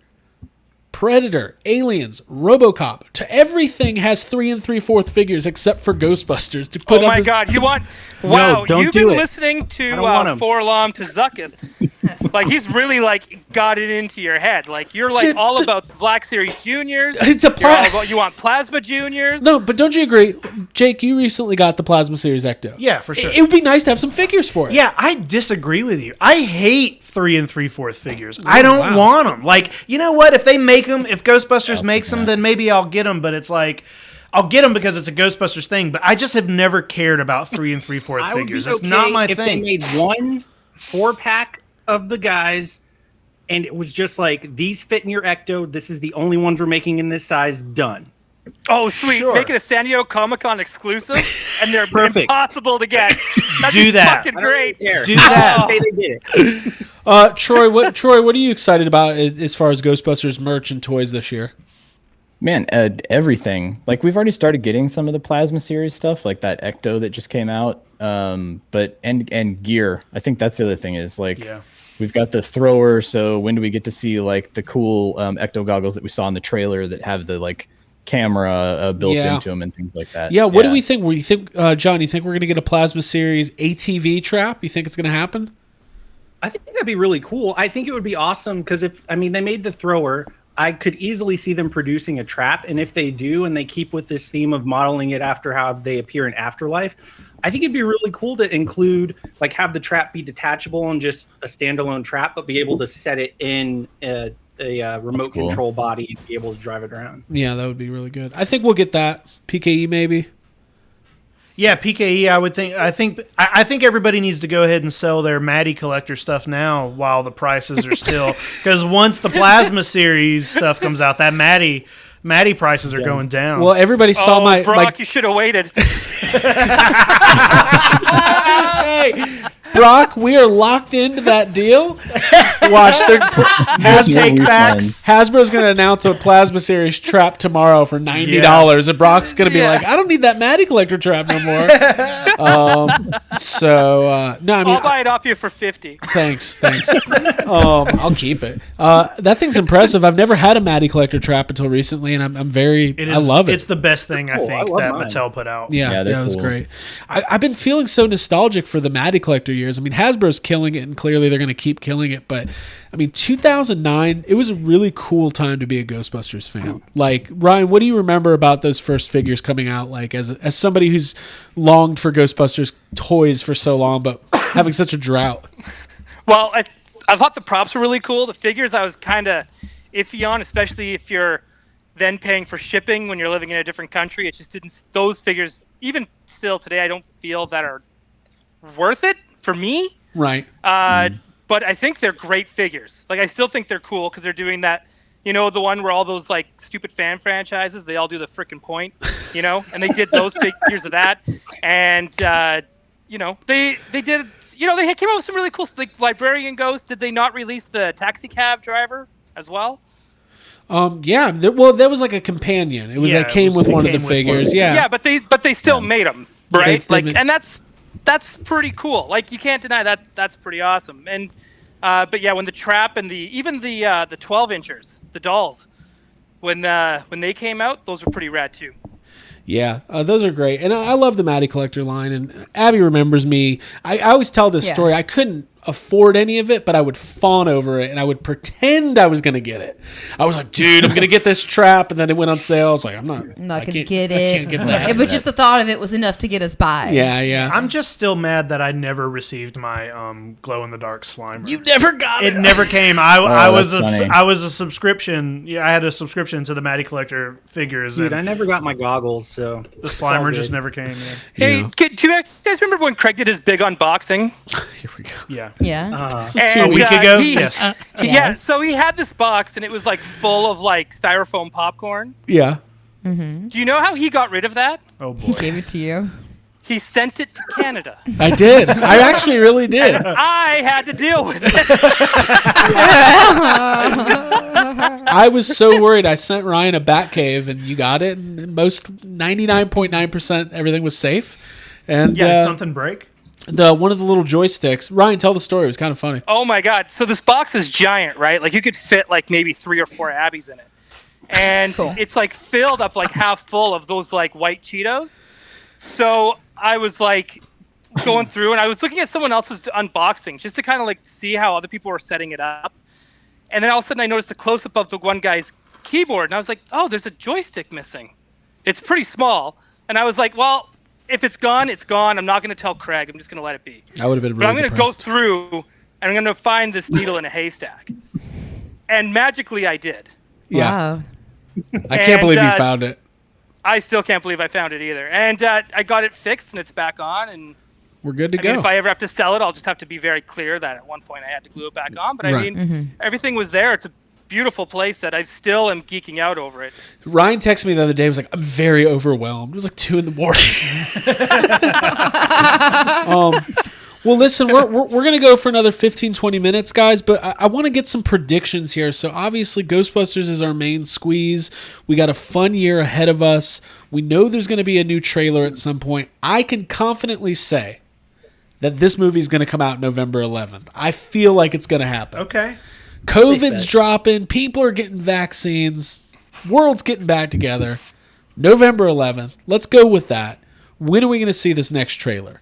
Predator, Aliens, RoboCop. To everything has 3 3/4 figures except for Ghostbusters. To put Oh up my this- God! You want? Wow! don't You've do been it. listening to I don't want 'em. Forlom to Zuckus. Like he's really like got it into your head. Like you're like all about the Black Series Juniors. It's a You're all about, you want Plasma Juniors. No, but don't you agree, Jake? You recently got the Plasma Series Ecto. Yeah, for sure. It would be nice to have some figures for it. Yeah, I disagree with you. I hate 3 3/4 figures. I don't want them. Like, you know what? If they make them, if Ghostbusters makes them, then maybe I'll get them. But it's like, I'll get them because it's a Ghostbusters thing. But I just have never cared about 3 3/4 I would be figures. It's okay not my if thing. they made one 4-pack of the guys, and it was just like, these fit in your Ecto. This is the only ones we're making in this size. Done. Oh, sweet! Sure. Make it a San Diego Comic-Con exclusive, and they're Perfect. impossible to get. That'd Do be that. Fucking I don't really great. care. Do Just that. Say they did it. Troy, what are you excited about as far as Ghostbusters merch and toys this year? Man, everything. Like, we've already started getting some of the Plasma Series stuff, like that Ecto that just came out. But gear. I think that's the other thing is like, Yeah. we've got the thrower. So when do we get to see like the cool Ecto goggles that we saw in the trailer that have the like camera built into them and things like that? Yeah. What do we think? You think, John? You think we're gonna get a Plasma Series ATV trap? You think it's gonna happen? I think that'd be really cool. I think it would be awesome because they made the thrower. I could easily see them producing a trap, and if they do, and they keep with this theme of modeling it after how they appear in Afterlife, I think it'd be really cool to include, like, have the trap be detachable and just a standalone trap, but be able to set it in a remote control body and be able to drive it around. Yeah, that would be really good. I think we'll get that PKE maybe. Yeah, PKE. I would think. I think everybody needs to go ahead and sell their Maddie collector stuff now while the prices are still. Because once the Plasma Series stuff comes out, that Maddie prices are going down. Well, everybody saw my Brock, you should have waited. Hey, Brock, we are locked into that deal. Watch, Hasbro's going to announce a Plasma Series trap tomorrow for $90, and Brock's going to be like, "I don't need that Maddie collector trap no more." No, I mean, I'll buy it off you for $50. Thanks. I'll keep it. That thing's impressive. I've never had a Maddie collector trap until recently, and I love it. It's the best thing I think I love that mine. Mattel put out. Yeah, that was cool. great. I've been feeling so nostalgic for the Maddie collector years. I mean, Hasbro's killing it, and clearly they're going to keep killing it. But I mean, 2009, it was a really cool time to be a Ghostbusters fan. Like, Ryan, what do you remember about those first figures coming out? Like, as somebody who's longed for Ghostbusters toys for so long, but having such a drought. Well, I thought the props were really cool. The figures I was kind of iffy on, especially if you're then paying for shipping when you're living in a different country. It just didn't. Those figures, even still today, I don't feel that are worth it for me. Right. But I think they're great figures. Like, I still think they're cool because they're doing that. You know, the one where all those like stupid fan franchises, they all do the frickin' point, you know, and they did those figures of that. And, you know, they did, you know, they came out with some really cool, like Librarian Ghost. Did they not release the taxi cab driver as well? Yeah. There was like a companion. It was Yeah, like came with one of the with figures. one. Yeah. Yeah, but they still made them, right? They Like, made- and that's pretty cool. Like, you can't deny that. That's pretty awesome. And but yeah, when the trap and even the 12-inchers, the dolls, when they came out, those were pretty rad too. Yeah, those are great. And I love the Maddie collector line. And Abby remembers me. I always tell this story. I couldn't afford any of it, but I would fawn over it and I would pretend I was going to get it. I was like, dude, I'm going to get this trap. And then it went on sale. I was like, I'm not I'm not I going to can't- get I it. can't get that. But just the thought of it was enough to get us by. Yeah. I'm just still mad that I never received my glow in the dark Slimer. You never got it. It never came. I was that's funny. I was a subscription. Yeah, I had a subscription to the Maddie collector figures. Dude, and I never got my goggles, so the it's all Slimer good. just never came. Yeah. Hey, Yeah. do you guys remember when Craig did his big unboxing? Here we go. Yeah. Yeah. A week ago? Yes. Yeah, Yes. so he had this box and it was like full of like styrofoam popcorn. Yeah. Do you know how he got rid of that? Oh He boy. gave it to you. He sent it to Canada. I did. I actually really did. I had to deal with it. I was so worried. I sent Ryan a Batcave, and you got it. And most 99.9% everything was safe. And Yeah, did something break? one of the little joysticks. Ryan, tell the story. It was kind of funny. Oh my God. So this box is giant, right? Like you could fit like maybe 3 or 4 Abbeys in it. And it's like filled up like half full of those like white Cheetos. So I was like going through and I was looking at someone else's unboxing just to kind of like see how other people were setting it up. And then all of a sudden I noticed a close up of the one guy's keyboard and I was like, oh, there's a joystick missing. It's pretty small. And I was like, well, if it's gone, it's gone. I'm not going to tell Craig. I'm just going to let it be. I would have been really But I'm going to go depressed. through and I'm going to find this needle in a haystack. And magically I did. Yeah. Wow. I can't And, believe you found it. I still can't believe I found it either. And I got it fixed and it's back on. And We're good to I go. mean, if I ever have to sell it, I'll just have to be very clear that at one point I had to glue it back on. But I Right. mean, everything was there. It's a beautiful place that I still am geeking out over it. Ryan texted me the other day. He was like, I'm very overwhelmed. It was like 2 a.m. Well, listen, we're going to go for another 15, 20 minutes, guys, but I want to get some predictions here. So obviously Ghostbusters is our main squeeze. We got a fun year ahead of us. We know there's going to be a new trailer at some point. I can confidently say that this movie is going to come out November 11th. I feel like it's going to happen. Okay. COVID's dropping. People are getting vaccines. World's getting back together. November 11th. Let's go with that. When are we going to see this next trailer?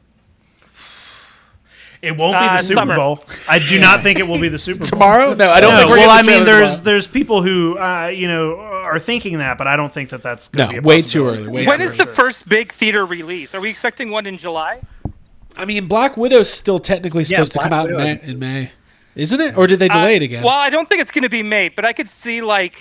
It won't be the Super summer. Bowl. I do not think it will be the Super Bowl. Tomorrow? No, I don't think we're well, I getting the mean, trailer tomorrow. there's people who are thinking that, but I don't think that's going to No, be a way too possibility. early. Way When too is early. the first big theater release? Are we expecting one in July? I mean, Black Widow's still technically supposed to Black come out Widow. in May. Isn't it? Or did they delay it again? Well, I don't think it's going to be May, but I could see like,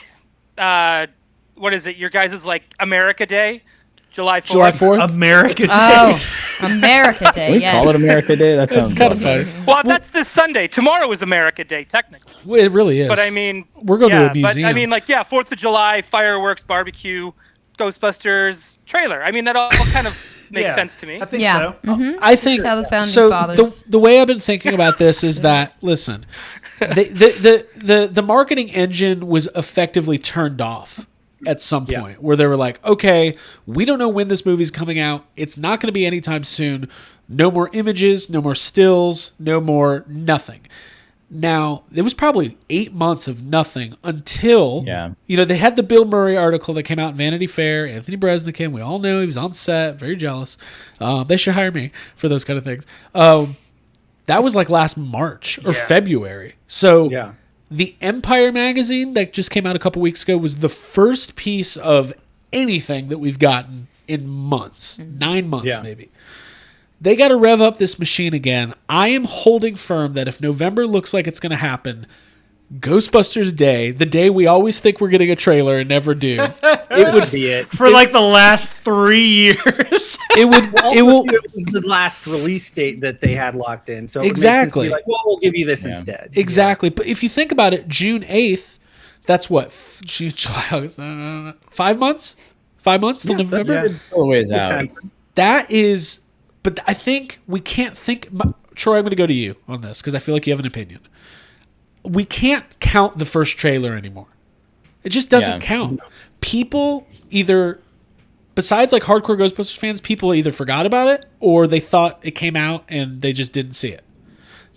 what is it? Your guys' like America Day, July 4th. July 4th? America Day. Oh, America Day. Can we Yes. call it America Day? That sounds It's kind of lovely. funny. Well, that's this Sunday. Tomorrow is America Day, technically. Well, it really is. But I mean, We're going to yeah, a museum. But I mean, like, yeah, 4th of July, fireworks, barbecue, Ghostbusters, trailer. I mean, that all kind of makes Yeah, sense to me. I think Yeah. so. Mhm. I think That's how the founding so. fathers. The way I've been thinking about this is that listen, the marketing engine was effectively turned off at some point where they were like, okay, we don't know when this movie's coming out. It's not going to be anytime soon. No more images, no more stills, no more nothing. Now, there was probably 8 months of nothing until, they had the Bill Murray article that came out in Vanity Fair. Anthony Bresnikan, we all know he was on set, very jealous. They should hire me for those kind of things. That was like last March or February. So the Empire magazine that just came out a couple weeks ago was the first piece of anything that we've gotten in months, 9 months maybe. They got to rev up this machine again. I am holding firm that if November looks like it's going to happen, Ghostbusters Day, the day we always think we're getting a trailer and never do, It would be it. For like the last 3 years. it will. It was the last release date that they had locked in, so it makes Exactly. sense to be like, well, we'll give you this instead. Exactly. But if you think about it, June 8th, that's what? June, July, August, 5 months? 5 months till November? Still a ways out. That is, but I think we can't think. Troy, I'm going to go to you on this because I feel like you have an opinion. We can't count the first trailer anymore. It just doesn't count. People either, besides like hardcore Ghostbusters fans, people either forgot about it or they thought it came out and they just didn't see it.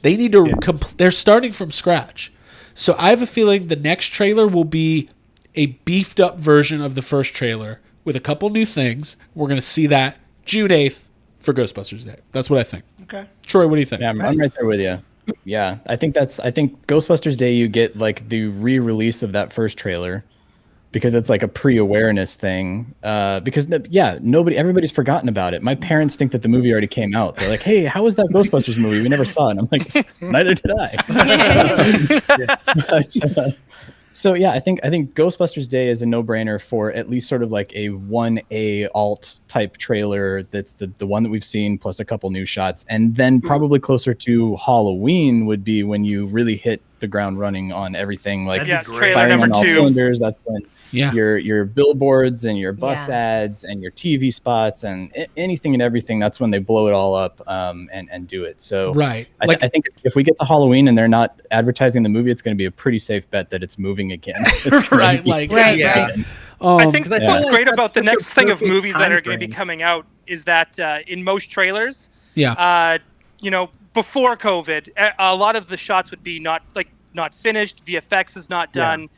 They need to, they're starting from scratch. So I have a feeling the next trailer will be a beefed up version of the first trailer with a couple new things. We're going to see that June 8th for Ghostbusters Day. That's what I think. Okay. Troy, what do you think? Yeah, I'm right there with you. Yeah, I think Ghostbusters Day you get like the re-release of that first trailer because it's like a pre-awareness thing. Because everybody's forgotten about it. My parents think that the movie already came out. They're like, "Hey, how was that Ghostbusters movie? We never saw it." And I'm like, "Neither did I." So yeah, I think Ghostbusters Day is a no-brainer for at least sort of like a 1A alt type trailer. That's the one that we've seen plus a couple new shots, and then probably closer to Halloween would be when you really hit the ground running on everything, like Yeah, trailer firing number on all 2. cylinders. That's when Yeah. your billboards and your bus Yeah. ads and your TV spots and anything and everything. That's when they blow it all up and do it. So Right. I think if we get to Halloween and they're not advertising the movie, it's going to be a pretty safe bet that it's moving again. It's gonna Right, be- like- Right, Yeah. right. I think I feel what's like great that's about the such a next thing of perfect movies that are going to be timeframe. coming out is that in most trailers, Yeah. Before COVID, a lot of the shots would be not finished. VFX is not done.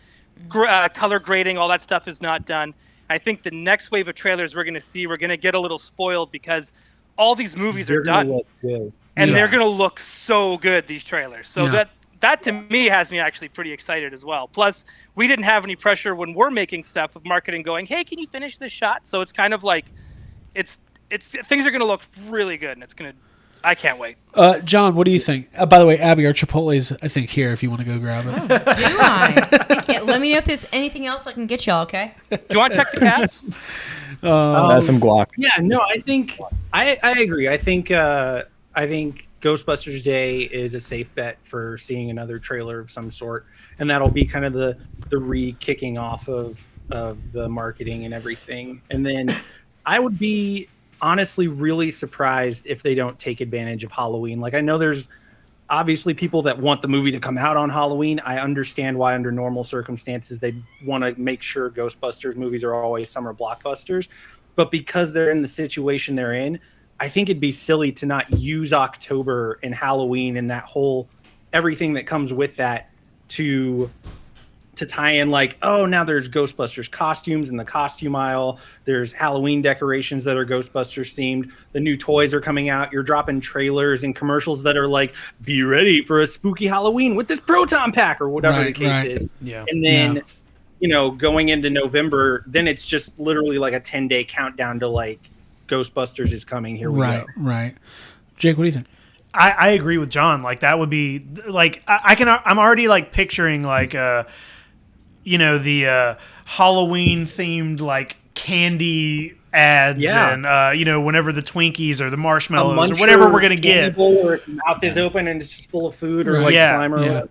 Color grading, all that stuff is not done. I think the next wave of trailers we're going to get a little spoiled because all these movies They're are gonna done, look good. and Yeah. they're going to look so good. These trailers, so Yeah. that to me has me actually pretty excited as well. Plus, we didn't have any pressure when we're making stuff of marketing going, hey, can you finish this shot? So it's kind of like, it's things are going to look really good, and I can't wait. John, what do you think? By the way, Abby, our Chipotle's, I think, here if you want to go grab it. Do I? Yeah, let me know if there's anything else I can get y'all, okay? Do you want to check the cast? some guac. Yeah, no, I think I agree. I think Ghostbusters Day is a safe bet for seeing another trailer of some sort, and that'll be kind of the re-kicking off of the marketing and everything. And then I would be honestly really surprised if they don't take advantage of Halloween. Like, I know there's obviously people that want the movie to come out on Halloween. I understand why under normal circumstances they want to make sure Ghostbusters movies are always summer blockbusters, but because they're in the situation they're in, I think it'd be silly to not use October and Halloween and that whole everything that comes with that to tie in, like, oh, now there's Ghostbusters costumes in the costume aisle. There's Halloween decorations that are Ghostbusters themed. The new toys are coming out. You're dropping trailers and commercials that are like, be ready for a spooky Halloween with this proton pack or whatever the case is. Yeah. And then, going into November, then it's just literally like a 10-day countdown to like Ghostbusters is coming. Here we go. Right. Jake, what do you think? I agree with John. Like, that would be like, I'm already like picturing like the Halloween themed like candy ads and whenever the Twinkies or the marshmallows or whatever we're gonna get, or his mouth is open and it's just full of food or like slime or whatever.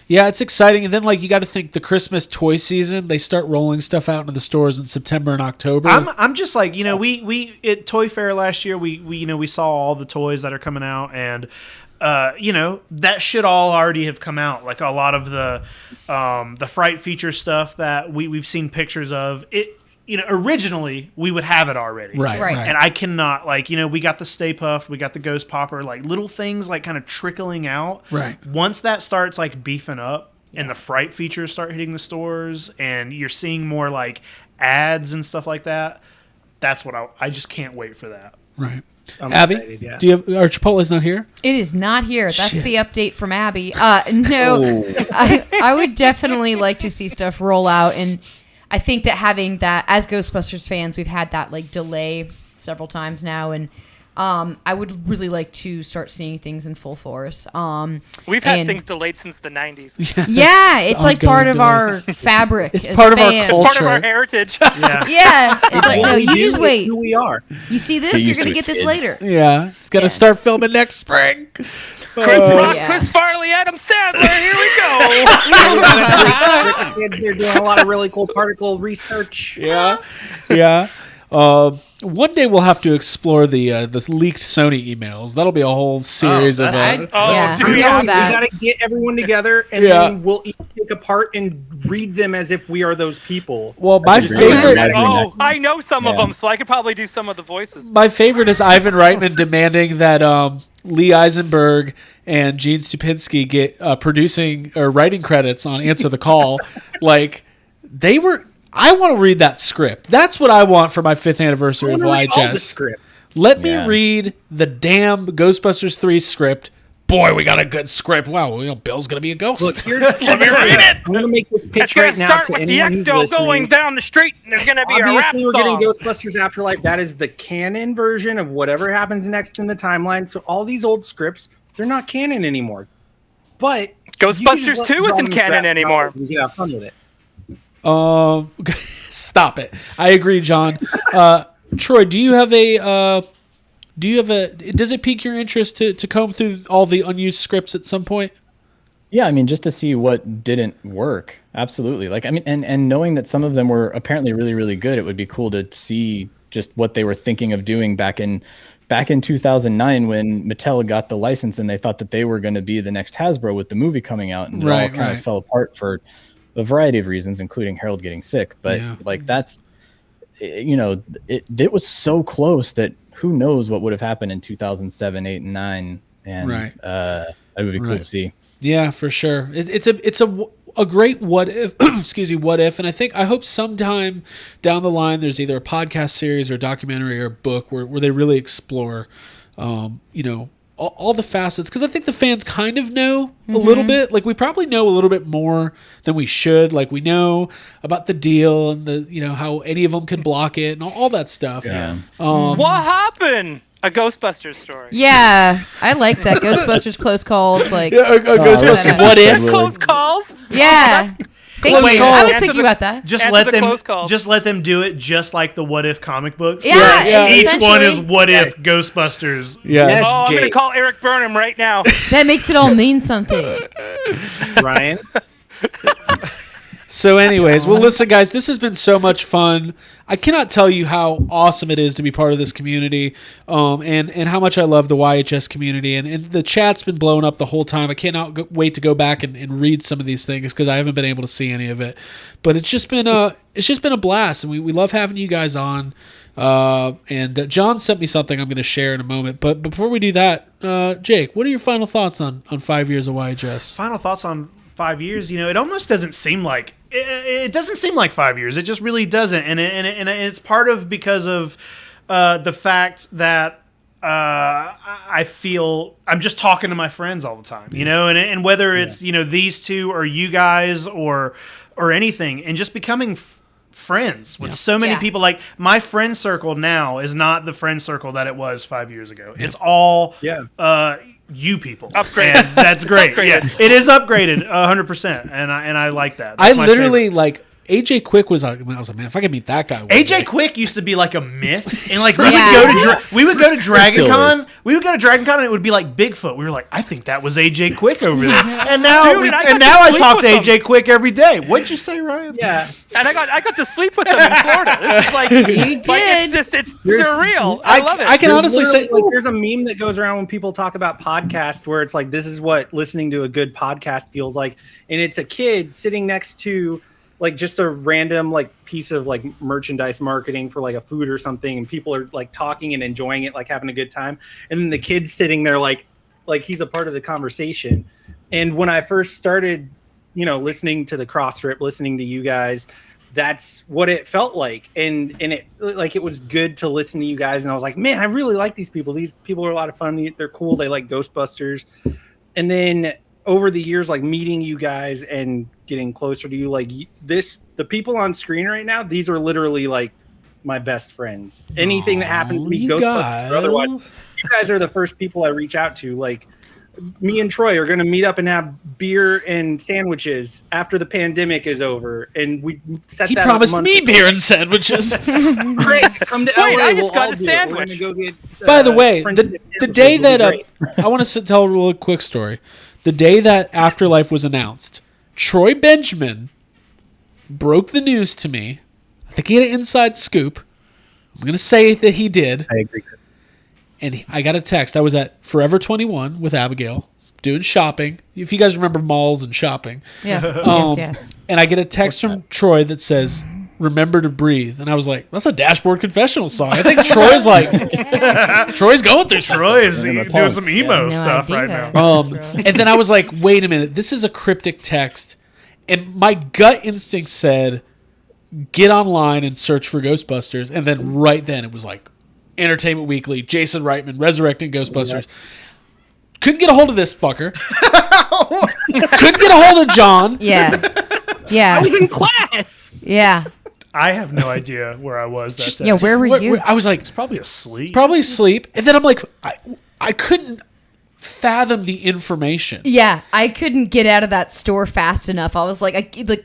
Yeah, it's exciting. And then, like, you got to think the Christmas toy season, they start rolling stuff out into the stores in September and October. I'm just like, we at Toy Fair last year, we saw all the toys that are coming out, and that should all already have come out. Like, a lot of the Fright feature stuff that we've seen pictures of it. Originally we would have it already. Right. And I cannot, like, we got the Stay Puft, we got the Ghost Popper, like little things like kind of trickling out. Right. Once that starts like beefing up and the Fright features start hitting the stores and you're seeing more like ads and stuff like that, that's what I just can't wait for that. Right. I'm Abby, excited, yeah. do you have our Chipotle's not here? It is not here. That's Shit. the update from Abby. No, I would definitely like to see stuff roll out, and I think that having that, as Ghostbusters fans, we've had that like delay several times now, and I would really like to start seeing things in full force. We've had things delayed since the 90s. Yeah, it's like part of our fabric. It's as part of our fans. culture. Part of our heritage. Yeah, it's like, no, What we you do, just it's wait. who we are. You see this, Get you're used gonna to get it, this kids. later. Yeah. It's going to Yeah. start filming next spring. Chris Rock, Yeah. Chris Farley, Adam Sandler. Here we go. Kids, they're doing a lot of really cool particle research. Yeah. One day we'll have to explore the leaked Sony emails. That'll be a whole series of. I- Oh, yeah, dude, I'm I'm down telling with you, we that. gotta get everyone together, and Yeah. then we'll each take apart and read them as if we are those people. Well, my Just favorite. dramatic Oh, I know some of Yeah. them, so I could probably do some of the voices. My favorite is Ivan Reitman demanding that Lee Eisenberg and Gene Stupinski get producing or writing credits on Answer the Call. Like, they were. I want to read that script. That's what I want for my 5th anniversary I of wanna read all the YHS. scripts. Let me Yeah. read the damn Ghostbusters 3 script. Boy, we got a good script. Wow, Bill's gonna be a ghost. Look, here's Let me read it. I'm gonna make this It's pitch going right to now start to with the anyone who's Ecto listening. going down the street, and there's going to be a rap Obviously, we're getting song. Ghostbusters Afterlife. That is the canon version of whatever happens next in the timeline. So all these old scripts, they're not canon anymore. But Ghostbusters you can just let 2 isn't Robin canon Scott anymore. novels and We can have fun with it. Stop it. I agree, John. Troy, do you have a? Does it pique your interest to comb through all the unused scripts at some point? Yeah, I mean, just to see what didn't work. Absolutely. Like, I mean, and knowing that some of them were apparently really, really good, it would be cool to see just what they were thinking of doing back in 2009 when Mattel got the license and they thought that they were going to be the next Hasbro with the movie coming out, and it all kind of fell apart for a variety of reasons, including Harold getting sick. But like that's, you know, it was so close that who knows what would have happened in 2007, 8, and 9, and it would be cool to see. Yeah, for sure. It's a great what if, excuse me, what if, and I hope sometime down the line there's either a podcast series or a documentary or a book where they really explore, you know, all the facets, because I think the fans kind of know a little bit. Like, we probably know a little bit more than we should. Like, we know about the deal and the, you know, how any of them could block it and all that stuff. Yeah. What happened? A Ghostbusters story. Yeah, I like that. Ghostbusters close calls. Like, Ghostbusters what if? Close calls? Yeah. I was thinking about that. Just let them do it just like the What If comic books. Yeah. Each one is What If Ghostbusters. Yes, I'm going to call Eric Burnham right now. That makes it all mean something. Ryan. So anyways, well, listen, guys, this has been so much fun. I cannot tell you how awesome it is to be part of this community, and how much I love the YHS community. And the chat's been blowing up the whole time. I cannot wait to go back and read some of these things because I haven't been able to see any of it. But it's just been a blast, and we love having you guys on. And John sent me something I'm going to share in a moment. But before we do that, Jake, what are your final thoughts on 5 years of YHS? Final thoughts on 5 years. You know, it almost doesn't seem like it doesn't seem like 5 years. It just really doesn't, and it's part of because of the fact that I feel I'm just talking to my friends all the time. You know, and whether it's you know these two or you guys or anything, and just becoming friends with so many people. Like, my friend circle now is not the friend circle that it was 5 years ago. It's all you people. Upgraded. And that's great. Yeah, it is upgraded 100%, and I like that. That's I literally like AJ Quick was. I was like, man, if I could meet that guy. AJ Quick used to be like a myth, and like we would go to Dragon Con. We would go to Dragon Con, and it would be like Bigfoot. We were like, I think that was AJ Quick over there. And now, I talk to AJ Quick every day. What'd you say, Ryan? Yeah, and I got to sleep with them in Florida. This is like, it's surreal. I love it. I can honestly say, like, there's a meme that goes around when people talk about podcasts where it's like, this is what listening to a good podcast feels like, and it's a kid sitting next to like just a random like piece of like merchandise marketing for like a food or something, and people are like talking and enjoying it, like having a good time, and then the kid's sitting there like he's a part of the conversation. And when I first started, you know, listening to the Cross Rip, listening to you guys, that's what it felt like, and it like it was good to listen to you guys, and I was like, man, I really like these people. These people are a lot of fun. They're cool. They like Ghostbusters. And then over the years, like meeting you guys and getting closer to you, like the people on screen right now, these are literally like my best friends. Anything that happens to me, Ghostbusters or otherwise, you guys are the first people I reach out to. Like, me and Troy are going to meet up and have beer and sandwiches after the pandemic is over, and we set he that promised up me beer and sandwiches. Great, come to LA. I just we'll got all a do it. sandwich. We're gonna go get, By the way, the day will be that great. I want to tell a real quick story. The day that Afterlife was announced, Troy Benjamin broke the news to me. I think he had an inside scoop. I'm going to say that he did. I agree. And I got a text. I was at Forever 21 with Abigail doing shopping. If you guys remember malls and shopping. Yeah. Yes. And I get a text from Troy that says, "Remember to breathe." And I was like, that's a Dashboard Confessional song. I think Troy's like, Troy's going through something. Troy is doing some emo stuff right now. And then I was like, wait a minute, this is a cryptic text. And my gut instinct said, get online and search for Ghostbusters. And then right then it was like, Entertainment Weekly, Jason Reitman, Resurrecting Ghostbusters. Couldn't get a hold of this fucker. Couldn't get a hold of John. Yeah. I was in class. Yeah. I have no idea where I was that day. Yeah, where were you? I was like, It's probably asleep. probably asleep. And then I'm like, I couldn't fathom the information. Yeah, I couldn't get out of that store fast enough. I was like, But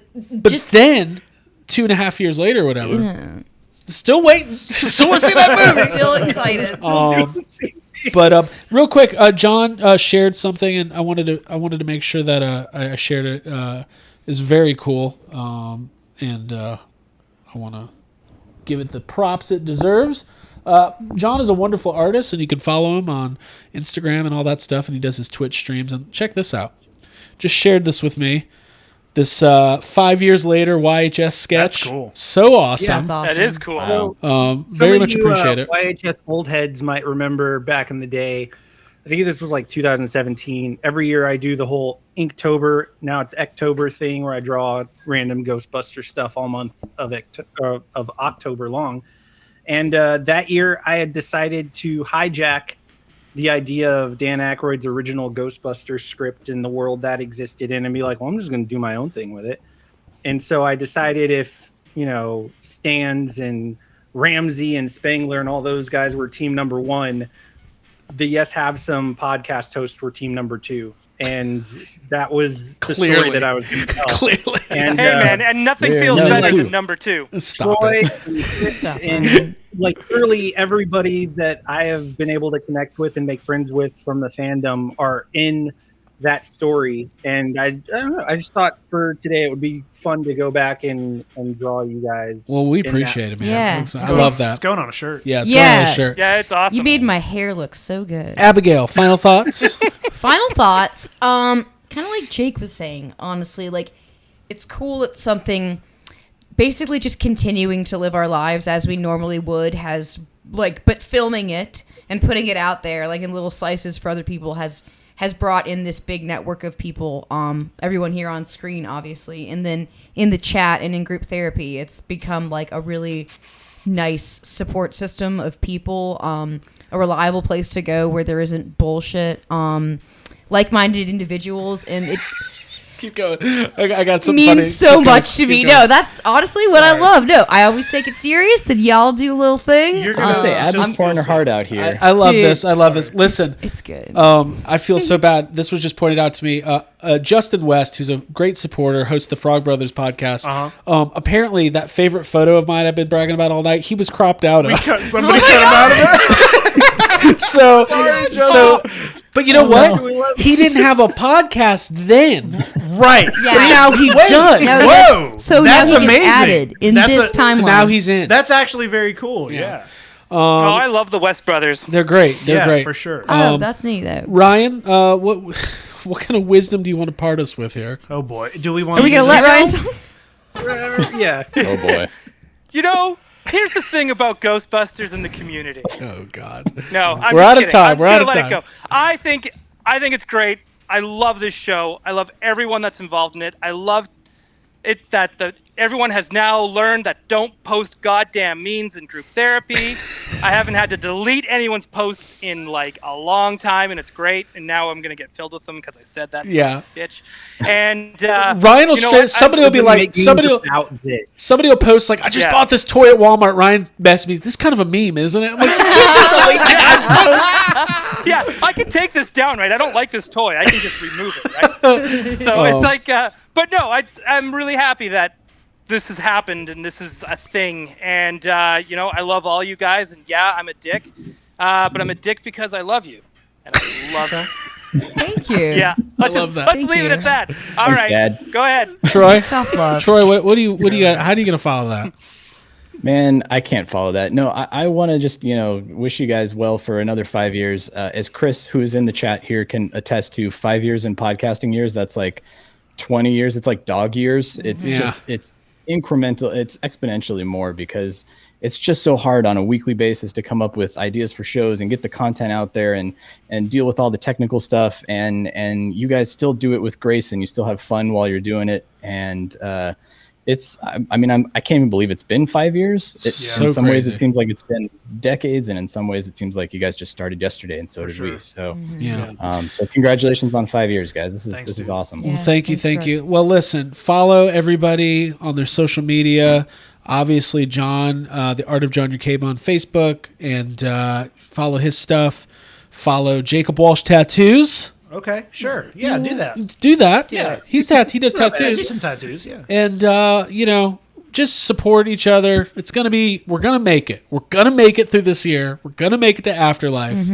then, 2.5 years later or whatever, still waiting. Still want to see that movie. Still excited. But real quick, John shared something, and I wanted to make sure that I shared it. It's very cool, and I want to give it the props it deserves. John is a wonderful artist, and you can follow him on Instagram and all that stuff, and he does his Twitch streams. And check this out. Just shared this with me. This 5 years later YHS sketch. That's cool. So awesome. Yeah, that's awesome. That is cool. Very much appreciate it. YHS old heads might remember back in the day. I think this was like 2017. Every year I do the whole Inktober. Now it's October thing where I draw random Ghostbuster stuff all month of October long. And that year I had decided to hijack the idea of Dan Aykroyd's original Ghostbusters script in the world that existed in and be like, well, I'm just going to do my own thing with it. And so I decided if, Stans and Ramsey and Spangler and all those guys were team number one, the Yes Have Some podcast hosts were team number two. And that was the story that I was going to tell. Clearly. And, hey, man, and nothing feels better than number two. Stop Troy it. and literally everybody that I have been able to connect with and make friends with from the fandom are in that story. And I don't know, I just thought for today it would be fun to go back and draw you guys. Well, we in appreciate it, man. Yeah. I love It's that. going on a shirt. Yeah, it's Yeah. going on a shirt. Yeah, it's awesome. You made my hair look so good. Abigail, final thoughts? Final thoughts. Kind of like Jake was saying, honestly, like it's cool that something basically just continuing to live our lives as we normally would but filming it and putting it out there like in little slices for other people has brought in this big network of people, everyone here on screen, obviously, and then in the chat and in group therapy, it's become like a really nice support system of people, a reliable place to go where there isn't bullshit, like-minded individuals, and it Keep going. I got something means funny. so Keep much going. to me. Keep going. No, that's honestly what I love. No, I always take it serious. Then y'all do a little thing. You're I was gonna gonna say, just Abby's pouring her heart out here. I love Dude. this. I love this. Listen, It's good. I feel so bad. This was just pointed out to me. Justin West, who's a great supporter, hosts the Frog Brothers podcast. Apparently, that favorite photo of mine I've been bragging about all night, he was cropped out of. Somebody cut him out of it. So, but you know what? He didn't have a podcast then. Right. Yeah. So now he does. No, Whoa. so that's now he gets amazing. added in That's this timeline. So now he's in. That's actually very cool. Yeah. Oh, I love the West Brothers. They're great. They're Yeah, great for sure. Oh, that's neat though. Ryan, what kind of wisdom do you want to part us with here? Oh boy. Do we want Are we gonna let Ryan talk? Yeah. Oh boy. Here's the thing about Ghostbusters and the community. Oh God. No, I'm We're just out of kidding. time. I'm We're just out of gonna time. let it go. I think it's great. I love this show. I love everyone that's involved in it. I love it that everyone has now learned that don't post goddamn memes in group therapy. I haven't had to delete anyone's posts in like a long time, and it's great. And now I'm gonna get filled with them because I said that. Yeah. Bitch. And Ryan will somebody will be like somebody will post like, I just bought this toy at Walmart. Ryan messaged me. This is kind of a meme, isn't it? I'm like, you just delete the guy's post. Yeah, I can take this down, right? I don't like this toy. I can just remove it, right? So it's like, but no, I'm really happy that this has happened and this is a thing. And, I love all you guys. And yeah, I'm a dick, but I'm a dick because I love you. And I love that. Thank you. Yeah, let's love that. Let's Thank leave you. it at that. All Thanks, right, Dad. go ahead. Troy, Tough love. Troy, what do you got? How are you gonna follow that? Man, I can't follow that. No, I want to just, wish you guys well for another 5 years. As Chris, who is in the chat here, can attest to, 5 years in podcasting years, that's like 20 years. It's like dog years. It's it's incremental. It's exponentially more because it's just so hard on a weekly basis to come up with ideas for shows and get the content out there and deal with all the technical stuff. And you guys still do it with grace and you still have fun while you're doing it. And, I can't even believe it's been 5 years. In some ways, it seems like it's been decades, and in some ways, it seems like you guys just started yesterday, and so did we. So, so congratulations on 5 years, guys. This is awesome. Yeah. Well, thank you. Troy. Well, listen, follow everybody on their social media. Obviously, John, the Art of John Your Cabe on Facebook, and follow his stuff. Follow Jacob Walsh Tattoos. Okay, sure. Yeah, do that. Do that. Yeah. He does I do tattoos. some tattoos, yeah. And just support each other. We're gonna make it. We're gonna make it through this year. We're gonna make it to Afterlife,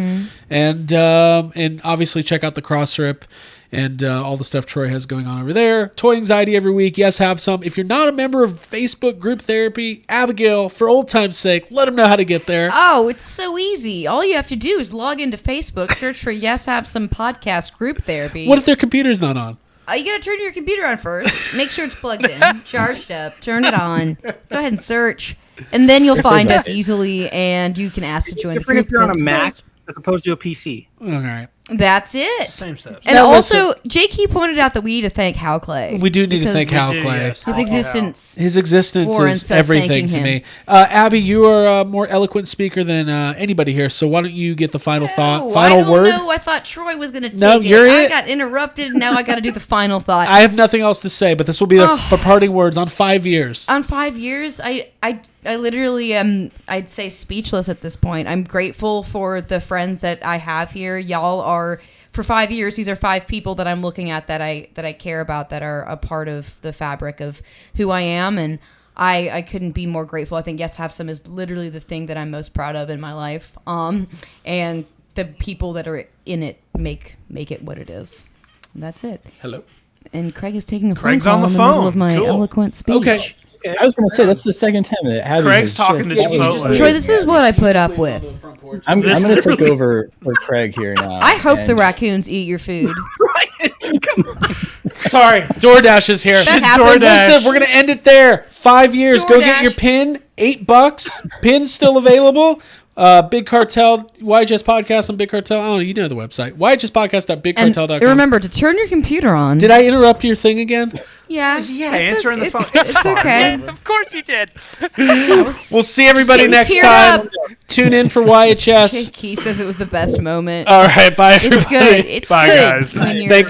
and obviously check out the Cross Rip and all the stuff Troy has going on over there. Toy Anxiety every week. Yes, have some. If you're not a member of Facebook Group Therapy, Abigail, for old time's sake, let them know how to get there. Oh, it's so easy. All you have to do is log into Facebook, search for Yes Have Some Podcast Group Therapy. What if their computer's not on? You gotta turn your computer on first. Make sure it's plugged in, charged up. Turn it on. Go ahead and search, and then you'll find us easily, and you can ask to join the Different group. if you're on a That's Mac closed. as opposed to a PC. All right. That's it. Same stuff. And Now, also, Jake, he pointed out that we need to thank Hal Clay. We do need to because thank Hal Clay. Yes. His existence. His existence warrants is us everything thanking to him. me. Abby, you are a more eloquent speaker than anybody here, so why don't you get the final thought, final word? No, I thought Troy was going to take No, you're I it. got interrupted, and now I got to do the final thought. I have nothing else to say, but this will be the parting words on 5 years. On 5 years, I literally am, I'd say, speechless at this point. I'm grateful for the friends that I have here. Y'all are, for 5 years, these are 5 people that I'm looking at that I care about, that are a part of the fabric of who I am, and I couldn't be more grateful. I think Yes Have Some is literally the thing that I'm most proud of in my life. And the people that are in it make it what it is. And that's it. Hello. And Craig is taking a phone Craig's call on the in the middle phone. of my Cool. eloquent speech. Okay. I was going to say that's the second time that Abby Craig's has talking just- to Chipotle. Troy, this is what I put up with. I'm This going to is take really- over for Craig here now. I hope the and- raccoons eat your food. Sorry, DoorDash is here. That happened. Listen, we're gonna end it there. 5 years. Go get DoorDash. your pin. $8. Pin's still available. Big Cartel, YHS Podcast on Big Cartel. I don't know. You know the website. And YHSpodcast.bigcartel.com. remember to turn your computer on. Did I interrupt your thing again? Yeah. answering the phone. It's okay. Of course you did. We'll see everybody getting next teared time. up. Tune in for YHS. Jake Key says it was the best moment. All right. Bye, everybody. It's good. It's Bye, good guys. when you're- Thanks.